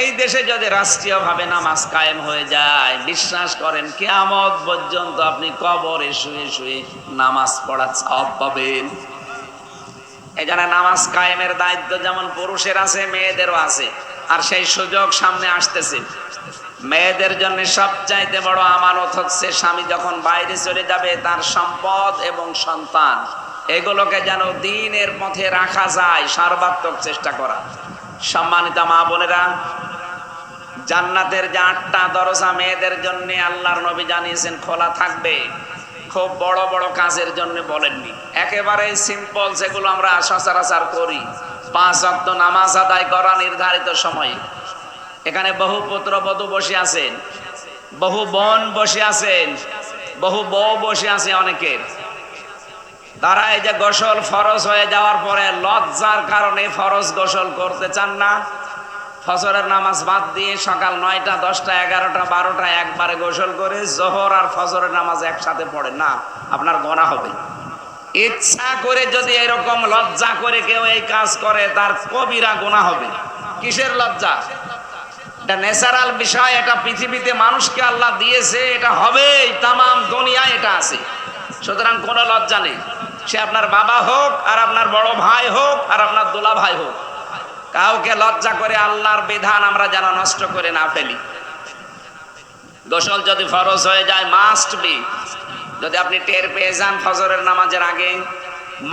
এই দেশে যদি রাষ্ট্রীয়ভাবে নামাজ কায়েম হয়ে যায়, বিশ্বাস করেন কিয়ামত পর্যন্ত আপনি কবরে শুয়ে শুয়ে নামাজ পড়ার সওয়াব পাবেন। এই জন্য নামাজ কায়েমের দায়িত্ব যেমন পুরুষের আছে, মেয়েদেরও আছে। আর সেই সুযোগ সামনে আসতেছে। মেয়েদের জন্য সবচাইতে বড় আমানত হচ্ছে স্বামী যখন বাইরে চলে যাবে তার সম্পদ এবং সন্তান এগুলোকে যেন দ্বীনের পথে রাখা যায়, সর্বাত্মক চেষ্টা করা। সম্মানিত মা বোনেরা, জান্নাতের যে 8টা দরজা মেয়েদের জন্য আল্লাহর নবী জানিয়েছেন খোলা থাকবে। খুব বড় বড় কাজের জন্য বলেননি, একেবারে সিম্পল যেগুলো আমরা সচরাচর করি। 5 ওয়াক্ত নামাজ আদায় করা নির্ধারিত সময়ে। এখানে বহু পুত্রবধূ বসে আছেন, বহু বোন বসে আছেন, বহু বউ বসে আছে অনেকের। তারা এই যে গোসল ফরজ হয়ে যাওয়ার পরে লজ্জার কারণে ফরজ গোসল করতে চান না। ফজরের নামাজ বাদ দিয়ে সকাল 9টা, 10টা, 11টা, 12টা একবারে গোসল করে জোহর আর ফজরের নামাজ একসাথে পড়েন না, আপনার গুনাহ হবে। ইচ্ছা করে যদি এরকম লজ্জা করে কেউ এই কাজ করে তার কবিরা গুনাহ হবে। কিসের লজ্জা? এটা ন্যাচারাল বিষয়, এটা পৃথিবীতে মানুষকে আল্লাহ দিয়েছে, এটা হবেই, তামাম দুনিয়ায় এটা আছে। সুতরাং কোনো লজ্জা নেই। সে আপনার বাবা হোক আর আপনার বড় ভাই হোক আর আপনার দুলা ভাই হোক, কাউকে লজ্জা করে আল্লাহর বিধান আমরা যেন নষ্ট করে না ফেলি। গোসল যদি ফরজ হয়ে যায় মাস্ট বি, যদি আপনি টের পেয়ে যান ফজরের নামাজের আগে,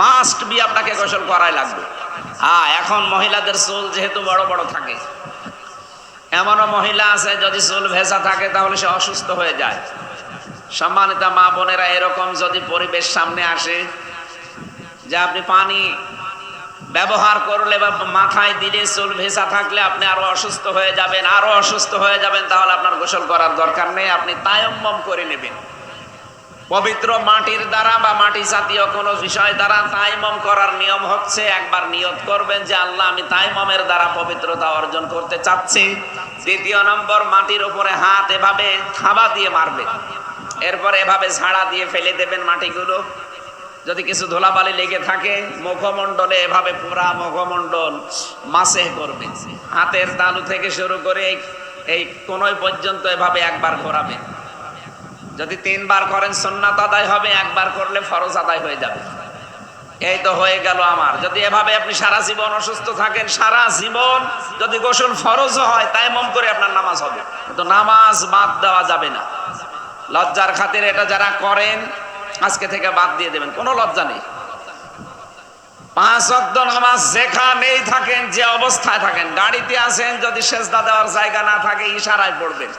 মাস্ট বি আপনাকে গোসল করাই লাগবে। এখন মহিলাদের চুল যেহেতু বড় বড় থাকে, এমনও মহিলা আছে যদি চুল ভেজা থাকে তাহলে সে অসুস্থ হয়ে যায়। সম্মানিত মা বোনেরা, এরকম যদি পরিবেশ সামনে আসে যে আপনি পানি ব্যবহার করলে বা মাথায় দিলে চুল ভেজা থাকলে আপনি আরো অসুস্থ হয়ে যাবেন, আরো অসুস্থ হয়ে যাবেন, তাহলে আপনার গোসল করার দরকার নেই, আপনি তায়াম্মুম করে নেবেন। পবিত্র মাটির দ্বারা বা মাটি জাতীয় কোনো বিষয় দ্বারা তায়াম্মুম করার নিয়ম হচ্ছে একবার নিয়ত করবেন যে আল্লাহ আমি তায়াম্মুমের দ্বারা পবিত্রতা অর্জন করতে চাচ্ছি। দ্বিতীয় নম্বর, মাটির উপরে হাত এভাবে থাবা দিয়ে মারবেন, এরপর এভাবে ঝাড়া দিয়ে ফেলে দেবেন মাটিগুলো। যদি কিছু ধুলাবালি লেগে থাকে মুখমণ্ডলে এভাবে পুরা মুখমণ্ডল মাসে করবেন। হাতের তালু থেকে শুরু করে এই কোনই পর্যন্ত এভাবে একবার ঘোরাবেন। যদি 3 বার করেন সুন্নাত আদায় হবে, একবার করলে ফরজ আদায় হয়ে যাবে। এই তো হয়ে গেল আমার। যদি এভাবে আপনি সারা জীবন অসুস্থ থাকেন, সারা জীবন যদি গোসল ফরজ হয় তায়াম্মুম করে আপনার নামাজ হবে, কিন্তু নামাজ বাদ দেওয়া যাবে না। লজ্জার খাতিরে এটা যারা করেন আজকে থেকে বাদ দিয়ে দেবেন, কোনো লজ্জা নেই। 5 ওয়াক্ত নামাজ যেখানেই থাকেন, যে অবস্থায় থাকেন, গাড়িতে আছেন, যদি সেজদা দেওয়ার জায়গা না থাকে ইশারায় পড়বেন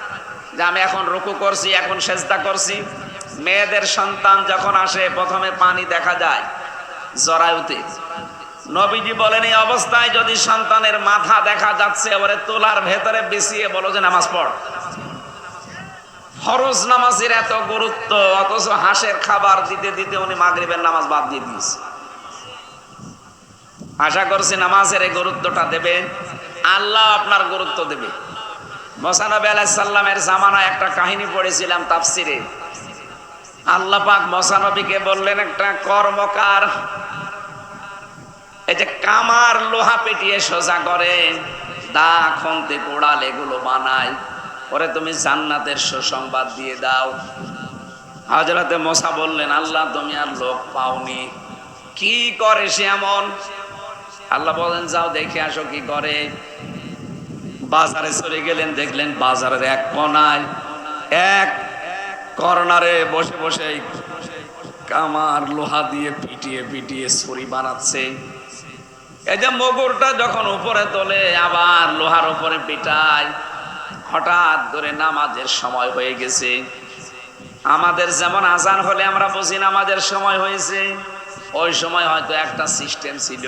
যে আমি এখন রুকু করছি, এখন সেজদা করছি। মেয়েদের সন্তান যখন আসে প্রথমে পানি দেখা যায় জরায়ুতে। নবীজি বলেন এই অবস্থায় যদি সন্তানের মাথা দেখা যাচ্ছে ওরে তোলার ভেতরে বিছিয়ে বলো যে নামাজ পড়। ফরজ নামাজের এত গুরুত্ব, অথচ হাঁসের খাবার দিতে দিতে উনি মাগরিবের নামাজ বাদ দিয়ে দিয়েছে। আশা করছি নামাজের এই গুরুত্বটা দেবেন, আল্লাহ আপনার গুরুত্ব দেবে। মুসা নবী আলাইহিস সালামের জামানায় একটা কাহিনী পড়েছিলাম তাফসিরে। আল্লাহ পাক মুসা নবীকে বললেন একটা কর্মকার এই যে কামার লোহা পেটিয়ে সোজা করে, দা খন্তি কোড়াল এগুলো বানায়, পরে তুমি জান্নাতের সুসংবাদ দিয়ে দাও। হযরতে মুসা বললেন আল্লাহ তুমি আর লোক পাওনি, কি করে সে এমন? আল্লাহ বলেন যাও দেখে আসো কি করে। বাজারে চলে গেলেন, দেখলেন বাজারের এক কোনায় এক কর্নারে বসে বসে কামার লোহা দিয়ে পিটিয়ে পিটিয়ে ছুরি বানাচ্ছে। এই যে মগরটা যখন উপরে তোলে আবার লোহার উপরে পিটায়। হঠাৎ করে নামাজের সময় হয়ে গেছে। আমাদের যেমন আজান হলে আমরা বুঝি নামাজের সময় হয়েছে, ওই সময় হয়তো একটা সিস্টেম ছিল,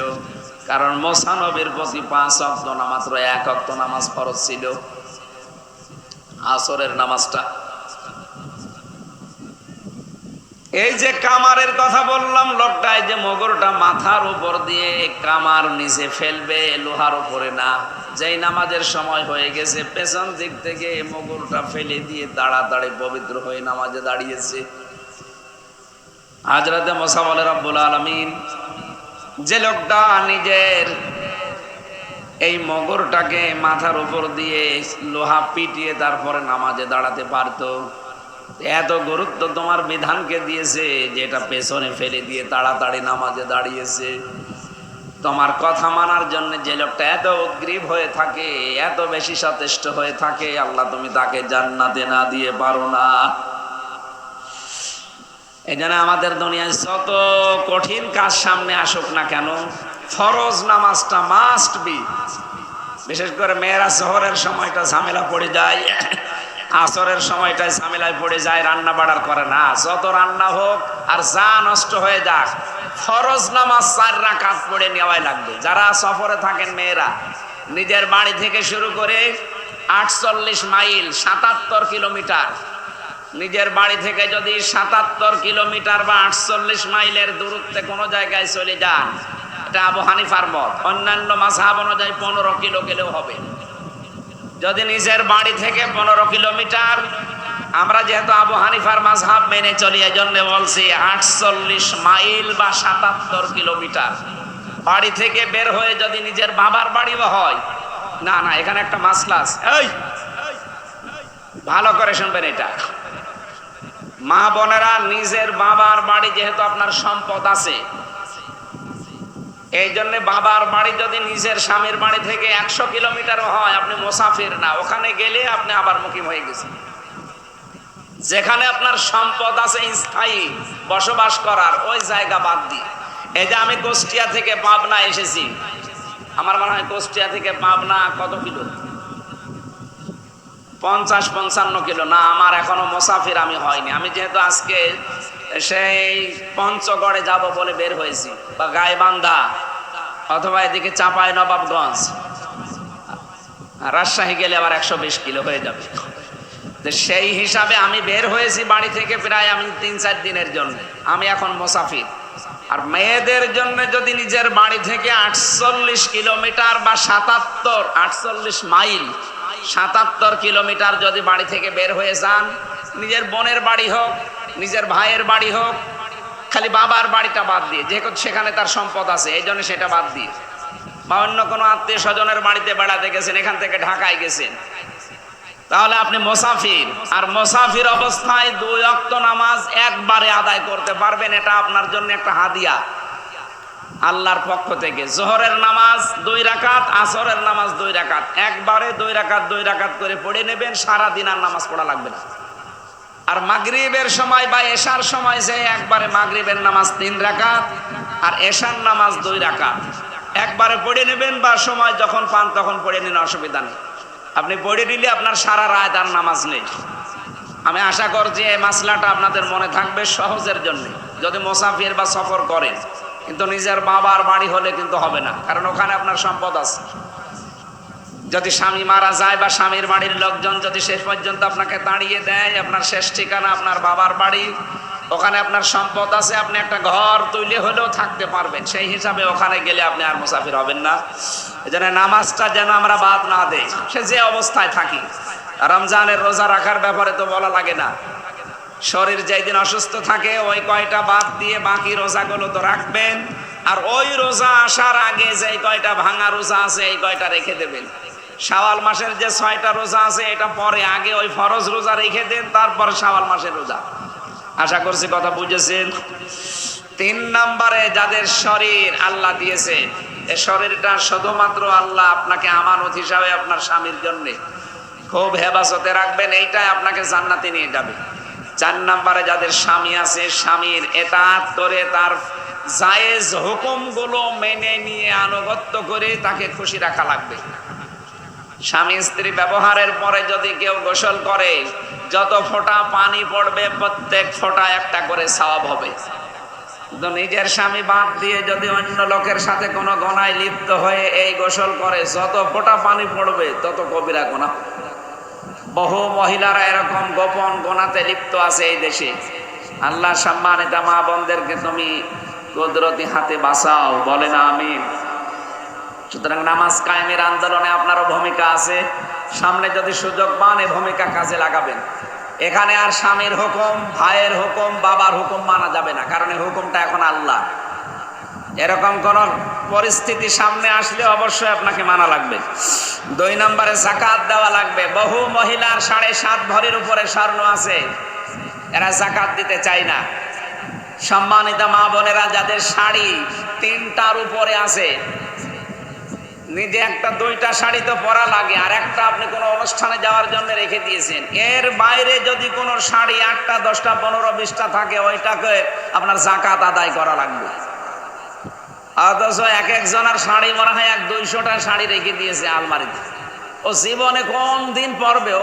কারণ মুসা নবীর প্রতি 5 ওয়াক্ত না মাত্র 1 ওয়াক্ত নামাজ ফরজ ছিল, আসরের নামাজটা। এই যে কামারের কথা বললাম, লোকটা এই যে মগরটা মাথার উপর দিয়ে কামার নিচে ফেলবে, লোহার উপরে না। যেই নামাজের সময় হয়ে গেছে, পেছন দিক থেকে মগরটা ফেলে দিয়ে তাড়াতাড়ি পবিত্র হয়ে নামাজে দাঁড়িয়েছে। হযরতে মুসা বলে, রব্বুল আলামিন, যে লোকটা নিজের এই মগরটাকে মাথার উপর দিয়ে লোহা পিটিয়ে তারপরে নামাজে দাঁড়াতে পারতো, এত গুরুত্ব তোমার বিধানকে দিয়েছে যে এটা পেছনে ফেলে দিয়ে তাড়াতাড়ি নামাজে দাঁড়িয়েছে। তোমার কথা মানার জন্য যে লোকটা এত উদ্গ্রীব হয়ে থাকে, এত বেশি সচেষ্ট হয়ে থাকে, আল্লাহ তুমি তাকে জান্নাতে না দিয়ে পারো না। এই জন্য আমাদের দুনিয়ায় যত কঠিন কাজ সামনে আসুক না কেন, ফরজ নামাজটা মাস্ট বি। বিশেষ করে মেয়েরা শহরের সময়টা ঝামেলা পড়ে যায়, আসরের সময়টায় ঝামেলায় পড়ে যায়, রান্না বাড়ার করে না। যত রান্না হোক আর যা নষ্ট হয়ে যাক, ফরজ নামাজ 4 রাকাত পড়ে নেওয়াই লাগবে। যারা সফরে থাকেন মেয়েরা, নিজের বাড়ি থেকে শুরু করে 48 মাইল 77 কিলোমিটার, নিজের বাড়ি থেকে যদি 77 কিলোমিটার বা 48 মাইলের দূরত্বে কোনো জায়গায় চলে যান, এটা আবু হানিফার মত। অন্যান্য মাযহাব অনুযায়ী 15 কিলো গেলেও হবে। যদি নিজের বাড়ি থেকে 15 কিলোমিটার, আমরা যেহেতু আবু হানিফার মাযহাব মেনে চলি, এই জন্য বলছি 48 মাইল বা 77 কিলোমিটার বাড়ি থেকে বের হয়ে যদি নিজের বাবার বাড়িও হয়, না না, এখানে একটা মাসলা আছে, এই ভালো করে শুনবেন। এটা মা বোনেরা, নিজের বাবার বাড়ি যেহেতু আপনার সম্পদ আছে, এই জন্য বাবার বাড়ি যদি নিজের স্বামীর বাড়ি থেকে 100 কিলোমিটার হয়, আপনি মুসাফির না, ওখানে গেলে আপনি আবার মুকিম হয়ে গেছেন। যেখানে আপনার সম্পদ আছে স্থায়ী বসবাস করার, ওই জায়গা বাদ দিয়ে। এই যে আমি কুষ্টিয়া থেকে পাবনা এসেছি, আমার মনে হয় কুষ্টিয়া থেকে পাবনা কত কিলো, 50-55 কিলো না, আমার এখনো মুসাফির আমি হয়নি। আমি যেহেতু আজকে সেই পঞ্চগড়ে যাব বলে বের হয়েছি, বা গাইবান্ধা অথবা এদিকে চাঁপাই নবাবগঞ্জ, রাজশাহী গেলে আবার 120 কিলো হয়ে যাবে। তো সেই হিসাবে আমি বের হয়েছি বাড়ি থেকে প্রায় আমি 3-4 দিনের জন্য। আমি এখন মুসাফির। আর মেয়েদের জন্য যদি নিজের বাড়ি থেকে 48 কিলোমিটার বা 48 মাইল 77 কিলোমিটার যদি বাড়ি থেকে বের হয়ে যান, নিজের বোনের বাড়ি হোক, নিজের ভাইয়ের বাড়ি হোক, খালি বাবার বাড়িটা বাদ দিয়ে, যেহেতু সেখানে তার সম্পদ আছে এই জন্য সেটা বাদ দিয়ে, বা অন্য কোনো আত্মীয় স্বজনের বাড়িতে বেড়াতে গেছেন, এখান থেকে ঢাকায় গেছেন, তাহলে আপনি মুসাফির। আর মুসাফির অবস্থায় 2 ওয়াক্ত নামাজ একবারে আদায় করতে পারবেন, এটা আপনার জন্য একটা হাদিয়া আল্লাহর পক্ষ থেকে। জোহরের নামাজ 2 রাকাত, আসরের নামাজ 2 রাকাত, একবারে 2 রাকাত করে পড়ে নেবেন, সারা দিন আর নামাজ পড়া লাগবে না। আর মাগরিবের সময় বা এশার সময় যে একবারে মাগরিবের নামাজ 3 রাকাত আর এশার নামাজ 2 রাকাত একবারে পড়ে নেবেন, বা সময় যখন পান তখন পড়ে নিন, অসুবিধা নেই। আপনি পড়ে নিলে আপনার সারা রাত আর নামাজ নেই। আমি আশা করছি এই মাসলাটা আপনাদের মনে থাকবে সহজের জন্য, যদি মুসাফির বা সফর করেন। কিন্তু নিজের বাবার বাড়ি হলে কিন্তু হবে না, কারণ ওখানে আপনার সম্পদ আছে। যদি স্বামী মারা যায় বা স্বামীর বাড়ির লোকজন যদি শেষ পর্যন্ত আপনাকে তাড়িয়ে দেয়, আপনার শেষ ঠিকানা আপনার বাবার বাড়ি, ওখানে আপনার সম্পদ আছে, আপনি একটা ঘর তৈরি হলেও থাকতে পারবেন, সেই হিসাবে ওখানে গেলে আপনি আর মুসাফির হবেন না। এই জন্য নামাজটা যেন আমরা বাদ না দেই, সে যে অবস্থায় থাকি। রমজানের রোজা রাখার ব্যাপারে তো বলা লাগে না, শরীর যেই দিন অসুস্থ থাকে ওই কয়টা বাদ দিয়ে বাকি রোজাগুলো তো রাখবেন। আর ওই রোজা আসার আগে যে কয়টা ভাঙা রোজা আছে এই কয়টা রেখে দেবেন। শাওয়াল মাসের যে 6টা রোজা আছে এটা পরে, আগে ওই ফরজ রোজা রেখে দেন, তারপর শাওয়াল মাসের রোজা। আশা করছি কথা বুঝেছেন। 3 নম্বরে, যাদের শরীর আল্লাহ দিয়েছে, এই শরীরটা শুধুমাত্র আল্লাহ আপনাকে আমানত হিসাবে আপনার স্বামীর জন্য খুব হেফাজতে রাখবেন, এইটাই আপনাকে জান্নাতে নিয়ে যাবে। 4 নম্বরে, যাদের স্বামী আছে, স্বামীর এতাআত করে তার জায়েজ হুকুমগুলো মেনে নিয়ে আনুগত্য করে তাকে খুশি রাখা লাগবে। স্বামী স্ত্রী ব্যবহারের পরে যদি কেউ গোসল করে, যত ফোঁটা পানি পড়বে প্রত্যেক ফোঁটা একটা করে সওয়াব হবে। কিন্তু নিজের স্বামী বাদ দিয়ে যদি অন্য লোকের সাথে কোনো গুনাহে লিপ্ত হয়ে এই গোসল করে, যত ফোঁটা পানি পড়বে তত কবিরা গুনাহ। বহু মহিলারা এরকম গোপন গুনাতে লিপ্ত আছে এই দেশে। আল্লাহ সম্মানিত মা বোনদেরকে তুমি কুদরতি হাতে বাঁচাও, বলেন আমিন। সুতরাং নামাজ কায়েমের আন্দোলনে আপনারও ভূমিকা আছে। সামনে যদি সুযোগ পান এই ভূমিকা কাজে লাগাবেন। এখানে আর স্বামীর হুকুম, ভাইয়ের হুকুম, বাবার হুকুম মানা যাবে না, কারণ এই হুকুমটা এখন আল্লাহ। এরকম কোন পরিস্থিতি সামনে আসলে অবশ্যই আপনাকে মানা লাগবে। 2 নম্বরে যাকাত দেওয়া লাগবে। বহু মহিলার 7.5 ভরির উপরে স্বর্ণ আছে, এরা যাকাত দিতে চায় না। সম্মানিত মা বোনেরা, যাদের শাড়ি 3টার উপরে আছে, নিজে একটা 2টা শাড়ি তো পরা লাগে, আর একটা আপনি কোনো অনুষ্ঠানে যাওয়ার জন্য রেখে দিয়েছেন। এর বাইরে যদি কোনো শাড়ি 8টা 10টা 15 20টা থাকে, ওইটাকে আপনার যাকাত আদায় করা লাগবে। অথচ এক একজনের শাড়ি মনে হয় 100-200টা শাড়ি রেখে দিয়েছে আলমারিতে। ও জীবনে কোন দিন পরবেও,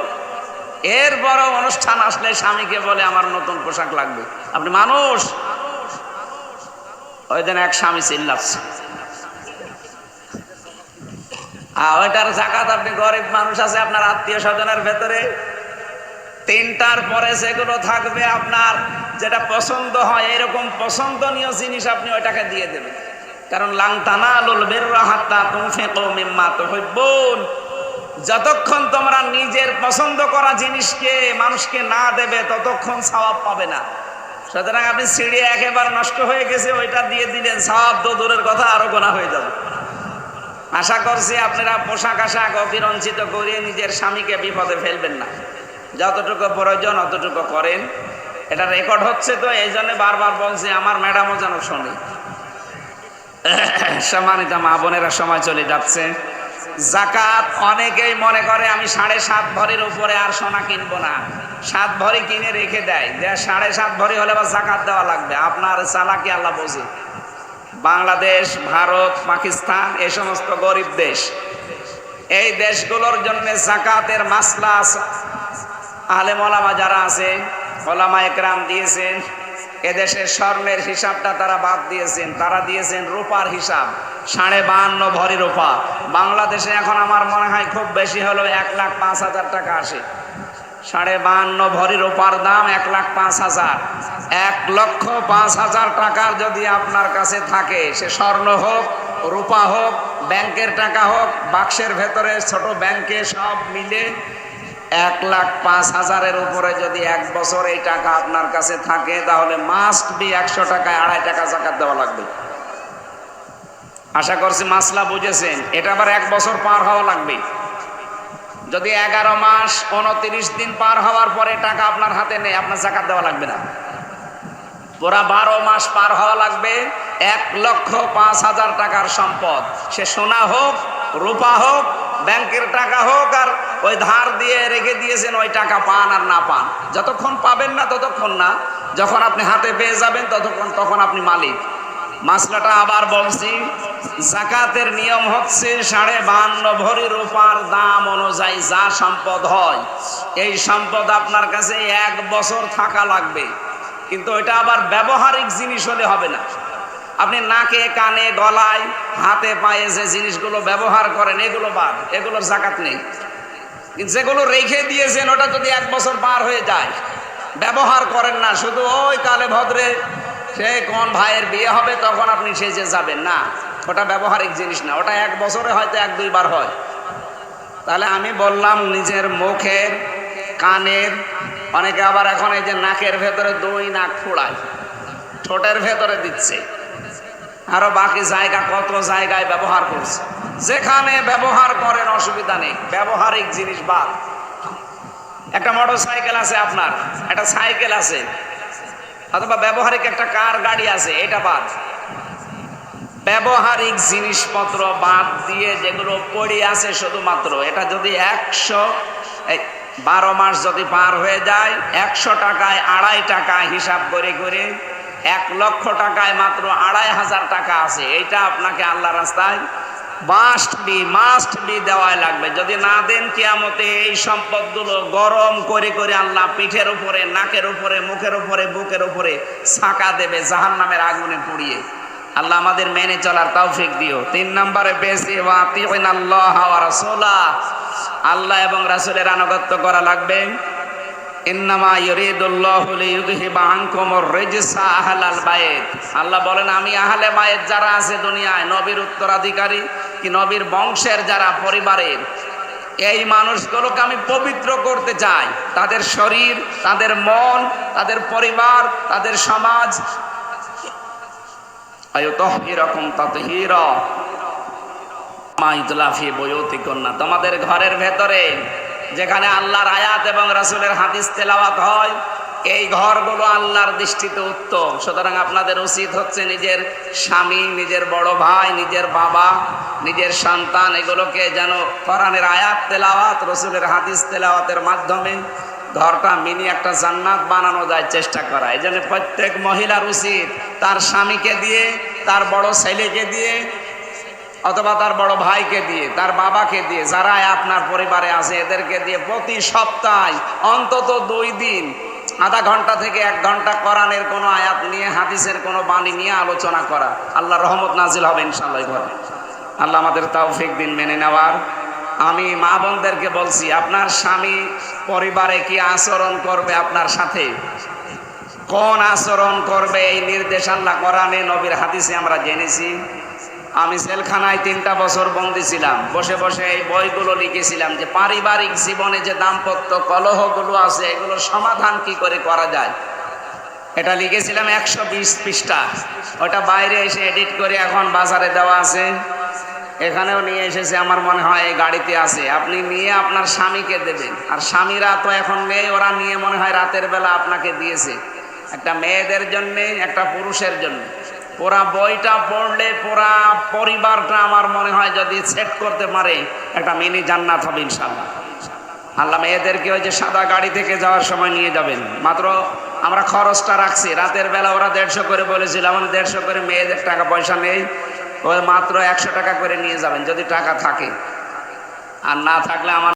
এরপরও অনুষ্ঠান আসলে স্বামীকে বলে আমার নতুন পোশাক লাগবে। আপনি মানুষ? ওই দিন এক স্বামী চিল্লাচ্ছে, ওইটার যাকাত আপনি গরিব মানুষ আছে আপনার আত্মীয় স্বজনের ভেতরে, 3টার পরে যেগুলো থাকবে আপনার যেটা পছন্দ হয়, এরকম পছন্দনীয় জিনিস আপনি ওইটাকে দিয়ে দেবেন। কারণ লাং তানালুল বিররা হাত্তা তুনফিকু মিম্মা তুহিব্বুন, যতক্ষণ তোমরা নিজের পছন্দ করা জিনিসকে মানুষকে না দেবে ততক্ষণ সওয়াব পাবে না। সুতরাং আপনি সিঁড়ি একেবারে নষ্ট হয়ে গেছে, ওইটা দিয়ে দিলেন, সওয়াব তো দূরের কথা আরো গোনা হয়ে যাবে। আশা করছি আপনারা পোশাক আশাক অতিরঞ্চিত করে নিজের স্বামীকে বিপদে ফেলবেন না। যতটুকু প্রয়োজন অতটুকু করেন। এটা রেকর্ড হচ্ছে তো, এই জন্য বারবার বলছি, আমার ম্যাডামও যেন শোনে। সম্মানিত মা বোনেরা, সময় চলে যাচ্ছে। যাকাত অনেকেই মনে করে আমি 7.5 ভরির উপরে আর সোনা কিনবো না, 7 ভরি কিনে রেখে দেয়, 7.5 ভরি হলে বা যাকাত দেওয়া লাগবে। আপনার চালাকি আল্লাহ বোঝে। বাংলাদেশ, ভারত, পাকিস্তান, এই সমস্ত গরিব দেশ, এই দেশগুলোর জন্য যাকাতের মাসলা আলেম ওলামা যারা আছে, ওলামা একরাম দিয়েছেন। এদেশের স্বর্ণের হিসাবটা তারা বাদ দিয়েছেন, তারা দিয়েছেন রূপার হিসাব। 52.5 ভরি রূপা বাংলাদেশে এখন আমার মনে হয় খুব বেশি হলো 1,05,000 টাকা আসে। 52.5 ভরি রূপার দাম 1,05,000। 1,05,000 টাকার যদি আপনার কাছে থাকে, সে স্বর্ণ হোক, রূপা হোক, ব্যাংকের টাকা হোক, বাক্সের ভেতরে ছোট ব্যাংকে, সব মিলে 1,05,000-এর উপরে যদি 1 বছর এই টাকা আপনার কাছে থাকে, তাহলে মাস্ট বি 100 টাকায় 2.5 টাকা যাকাত দেওয়া লাগবে। আশা করছি মাসলা বুঝেছেন। এটা আবার 1 বছর পার হওয়া লাগবে। যদি 11 মাস 29 দিন পার হওয়ার পরে টাকা আপনার হাতে নেই, আপনার যাকাত দেওয়া লাগবে না। পুরা 12 মাস পার হওয়া লাগবে। 1,05,000 টাকার সম্পদ, সে সোনা হোক, রূপা হোক, ব্যাংকের টাকা হোক, আর ওই ধার দিয়ে রেখে দিয়েছেন, ওই টাকা পান আর না পান, যতক্ষণ পাবেন না ততক্ষণ না, যখন আপনি হাতে পেয়ে যাবেন তখন আপনি মালিক। মাসলাটা আবার বলছি, যাকাতের নিয়ম হচ্ছে 52.5 ভরি রূপার দাম অনুযায়ী যা সম্পদ হয়, এই সম্পদ আপনার কাছে 1 বছর থাকা লাগবে। কিন্তু এটা আবার ব্যবহারিক জিনিস হলে হবে না। আপনি নাকে, কানে, গলায়, হাতে, পায়ে যে জিনিসগুলো ব্যবহার করেন, এগুলো বাদ, এগুলোর যাকাত নেই। কিন্তু যেগুলো রেখে দিয়েছেন, ওটা যদি 1 বছর পার হয়ে যায়, ব্যবহার করেন না, শুধু ওই কালে ভদ্রে সে কোন ভাইয়ের বিয়ে হবে তখন আপনি সেজে যাবেন না, ওটা ব্যবহারিক জিনিস না, ওটা 1 বছরে হয়তো 1-2 বার হয়। তাহলে আমি বললাম নিজের মুখের, কানের, অনেকে আবার এখন এই যে নাকের ভেতরে 2 নাক ফোড়ায়, ঠোঁটের ভেতরে দিচ্ছে, আরো বাকি জায়গা কত জায়গায় ব্যবহার করছে। যেখানে ব্যবহার করেন অসুবিধা নেই, ব্যবহারিক জিনিস বাদ। একটা মোটর সাইকেল আছে আপনার, একটা সাইকেল আছে, অথবা ব্যবহারিক একটা কার, গাড়ি আছে, এটা বাদ। ব্যবহারিক জিনিসপত্র বাদ দিয়ে যেগুলো পড়ে আছে শুধুমাত্র, এটা যদি 12 মাস যদি পার হয়ে যায়, 100 টাকায় 2.5 টাকা হিসাব করে করে 1 লক্ষ টাকায় মাত্র 2,500 টাকা আছে। এইটা আপনাকে আল্লাহ রাস্তায় মাস্ট বি দেওয়াই লাগবে। যদি না দেন, কিয়ামতে এই সম্পদগুলো গরম করে করে আল্লাহ পিঠের উপরে, নাকের উপরে, মুখের উপরে, বুকের উপরে ছাকা দেবে, জাহান্নামের আগুনে পুড়িয়ে। আল্লাহ আমাদের মেনে চলার তৌফিক দিও। 3 নম্বরে পেয়েছি ওয়াতিউনাল্লাহ ওয়া রাসূলা, আল্লাহ এবং রাসূলের আনুগত্য করা লাগবে। ইন্নামা ইউরিদুল্লাহু লিইউযহিবা আনকুমুর রিজসা আহলাল বাইত। আল্লাহ বলেন আমি আহলে বাইত যারা আছে দুনিয়ায়, নবীর উত্তরাধিকারী কি নবীর বংশের যারা পরিবারের, এই মানুষগুলোকে আমি পবিত্র করতে চাই। তাদের শরীর, তাদের মন, তাদের পরিবার, তাদের সমাজ। আয়ুতাহহিরাকুম তাতহীরা মা ইউতলা ফি বুয়ুতিকুন্না, তোমাদের ঘরের ভেতরে যেখানে আল্লাহর আয়াত এবং রাসূলের হাদিস তেলাওয়াত হয়, এই ঘরগুলো আল্লাহর দৃষ্টিতে উত্তম। সুতরাং আপনাদের উচিত হচ্ছে নিজের স্বামী, নিজের বড় ভাই, নিজের বাবা, নিজের সন্তান, এগুলোকে যেন কোরআনের আয়াত তেলাওয়াত, রাসূলের হাদিস তেলাওয়াতের মাধ্যমে ঘরটা মিনি একটা জান্নাত বানানো যায় চেষ্টা করা। এই জন্য প্রত্যেক মহিলার উচিত তার স্বামীকে দিয়ে, তার বড় ছেলেকে দিয়ে, অথবা তার বড় ভাইকে দিয়ে, তার বাবাকে দিয়ে, যারা আপনার পরিবারে আছে এদেরকে দিয়ে প্রতি সপ্তাহে অন্তত 2 দিন আধা ঘন্টা থেকে 1 ঘন্টা কোরআনের কোনো আয়াত নিয়ে, হাদিসের কোনো বাণী নিয়ে আলোচনা করা। আল্লাহর রহমত নাজিল হবে ইনশাআল্লাহ ঘরে। আল্লাহ আমাদের তৌফিক দিন মেনে নেওয়ার। আমি মা বোনদেরকে বলছি, আপনার স্বামী পরিবারে কি আচরণ করবে আপনার সাথে, কোন আচরণ করবে, এই নির্দেশ আল্লাহ কোরআনে, নবীর হাদিসে আমরা জেনেছি। আমি জেলখানায় 3টা বছর বন্দী ছিলাম। বসে বসে এই বইগুলো লিখেছিলাম যে পারিবারিক জীবনে যে দাম্পত্য কলহগুলো আছে এগুলোর সমাধান কি করে করা যায়। এটা লিখেছিলাম 120 পৃষ্ঠা। ওটা বাইরে এসে এডিট করে এখন বাজারে দেওয়া আছে, এখানেও নিয়ে এসেছে, আমার মনে হয় এই গাড়িতে আছে। আপনি নিয়ে আপনার স্বামীকে দেবেন। আর স্বামীরা তো এখন নেই, ওরা নিয়ে মনে হয় রাতের বেলা আপনাকে দিয়েছে। একটা মেয়েদের জন্যে, একটা পুরুষের জন্য। পুরা বইটা পড়লে পুরা পরিবারটা আমার মনে হয় যদি সেট করতে পারে একটা মিনি জান্নাত হবে ইনশাআল্লাহ। আল্লাহ মেয়েদেরকে ওই যে সাদা গাড়ি থেকে যাওয়ার সময় নিয়ে যাবেন। মাত্র আমরা খরচটা রাখছি, রাতের বেলা ওরা 150 করে বলেছিল, আমাদের 150 করে, মেয়েদের টাকা পয়সা নেই, ওই মাত্র 100 টাকা করে নিয়ে যাবেন যদি টাকা থাকে, আর না থাকলে আমার